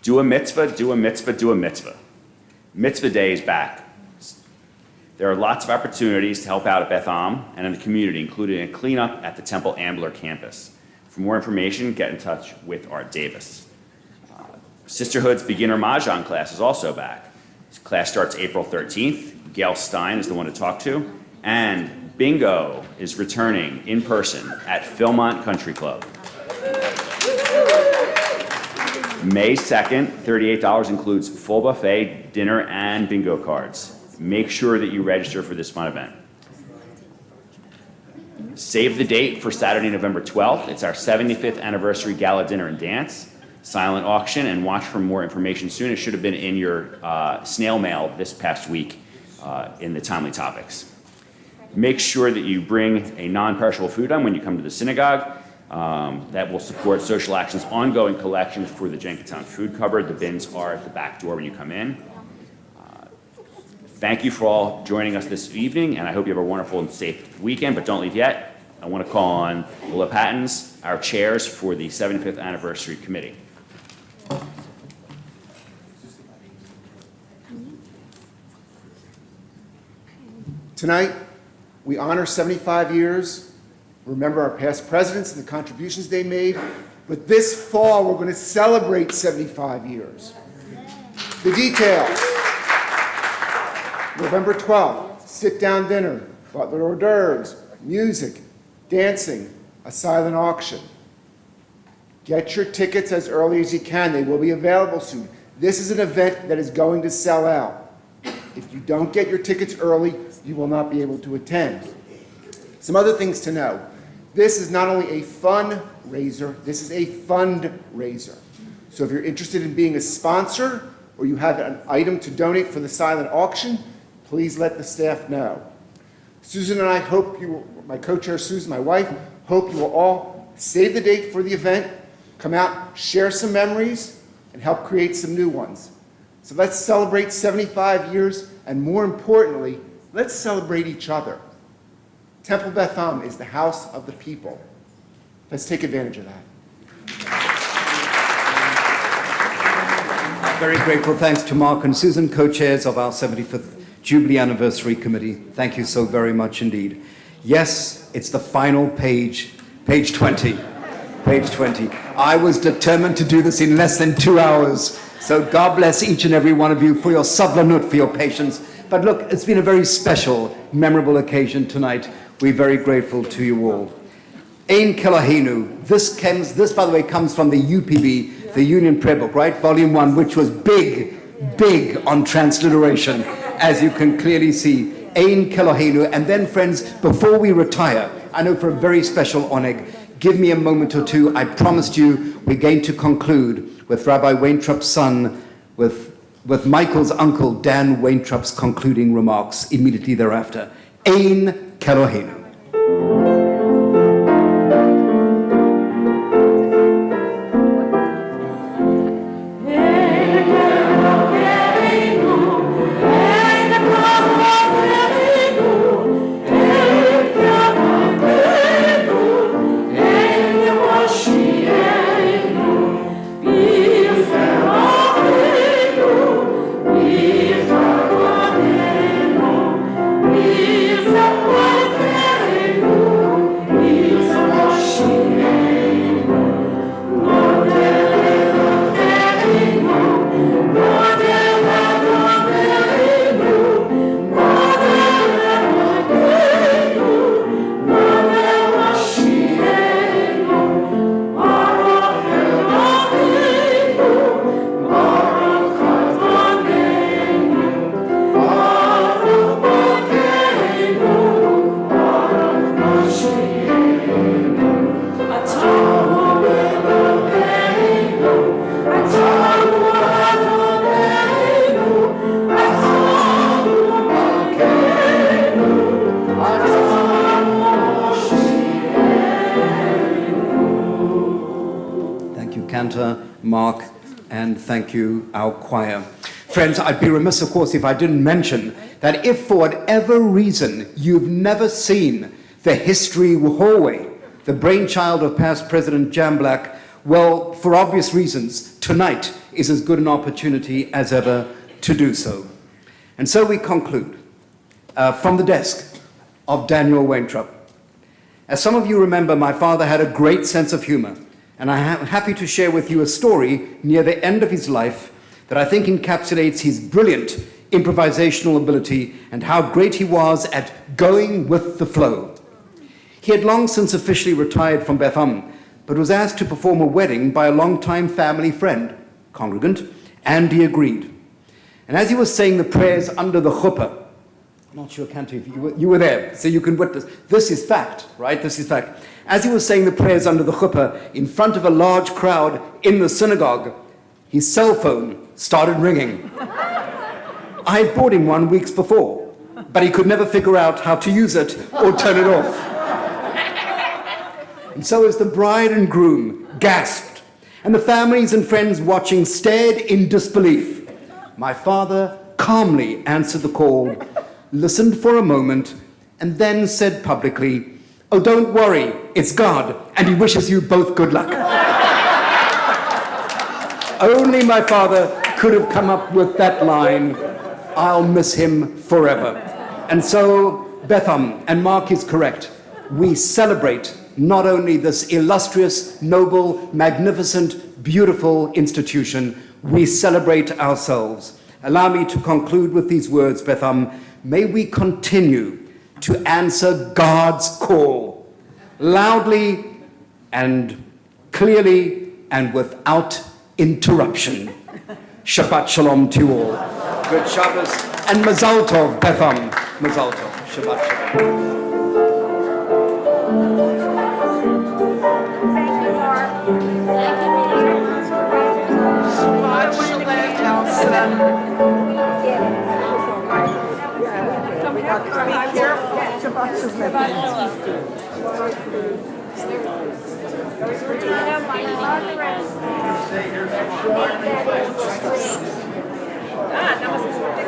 Do a mitzvah, do a mitzvah, do a mitzvah. Mitzvah Day is back. There are lots of opportunities to help out at Beth Am and in the community, including a cleanup at the Temple Ambler campus. For more information, get in touch with Art Davis. Sisterhood's beginner Mahjong class is also back. This class starts April 13th. Gail Stein is the one to talk to. And bingo is returning in person at Philmont Country Club. May 2nd, $38 includes full buffet, dinner, and bingo cards. Make sure that you register for this fun event. Save the date for Saturday, November 12th. It's our 75th anniversary gala dinner and dance. silent auction, and watch for more information soon. It should have been in your snail mail this past week in the timely topics. Make sure that you bring a non-perishable food item when you come to the synagogue. That will support Social Action's ongoing collections for the Jenkintown food cupboard. The bins are at the back door when you come in. Thank you for all joining us this evening, and I hope you have a wonderful and safe weekend, but don't leave yet. I want to call on Willa Pattons, our chairs for the 75th Anniversary Committee. Tonight, we honor 75 years, remember our past presidents and the contributions they made, but this fall, we're going to celebrate 75 years. The details. November 12th, sit-down dinner, butler hors d'oeuvres, music, dancing, a silent auction. Get your tickets as early as you can. They will be available soon. This is an event that is going to sell out. If you don't get your tickets early, you will not be able to attend. Some other things to know. This is not only a fundraiser, this is a fundraiser. So if you're interested in being a sponsor or you have an item to donate for the silent auction, please let the staff know. Susan and I hope you, my co-chair Susan, my wife, hope you will all save the date for the event, come out, share some memories, and help create some new ones. So let's celebrate 75 years, and more importantly, let's celebrate each other. Temple-Beth is the house of the people. Let's take advantage of that. Very grateful. Thanks to Mark and Susan, co-chairs of our 75th Jubilee Anniversary Committee. Thank you so very much indeed. Yes, it's the final page, page 20. Page 20. I was determined to do this in less than 2 hours. So God bless each and every one of you for your sablanut, for your patience. But look, it's been a very special, memorable occasion tonight. We're very grateful to you all. Ein Kelohenu. This, by the way, comes from the UPB, the Union Prayer Book, right? Volume 1, which was big on transliteration, as you can clearly see. Ein Kelohenu. And then, friends, before we retire, I know for a very special oneg, give me a moment or two. I promised you we're going to conclude with Rabbi Waintrup's son, with Michael's uncle, Dan Waintrup's concluding remarks immediately thereafter. Ein Kelohenu. Mark, and thank you, our choir. Friends, I'd be remiss, of course, if I didn't mention that if for whatever reason you've never seen the History Hallway, the brainchild of past President Jan Black, well, for obvious reasons, tonight is as good an opportunity as ever to do so. And so we conclude from the desk of Daniel Waintrup. As some of you remember, my father had a great sense of humor, and I am happy to share with you a story near the end of his life that I think encapsulates his brilliant improvisational ability and how great he was at going with the flow. He had long since officially retired from Beth but was asked to perform a wedding by a longtime family friend, congregant, and he agreed. And as he was saying the prayers under the chuppah, Not sure, Cantor, if you were there, so you can witness. This is fact, right? This is fact. As he was saying the prayers under the chuppah in front of a large crowd in the synagogue, his cell phone started ringing. I had bought him one weeks before, but he could never figure out how to use it or turn it off. And so as the bride and groom gasped, and the families and friends watching stared in disbelief, my father calmly answered the call, listened for a moment, and then said publicly, "Oh, don't worry, it's God, and he wishes you both good luck." Only my father could have come up with that line. I'll miss him forever. And so, Betham, and Mark is correct, we celebrate not only this illustrious, noble, magnificent, beautiful institution, we celebrate ourselves. Allow me to conclude with these words, Betham. May we continue to answer God's call, loudly and clearly and without interruption. Shabbat Shalom to you all. Good Shabbos and Mazal Tov, Betham. Mazal Tov. Shabbat Shalom. Shabbat shalom.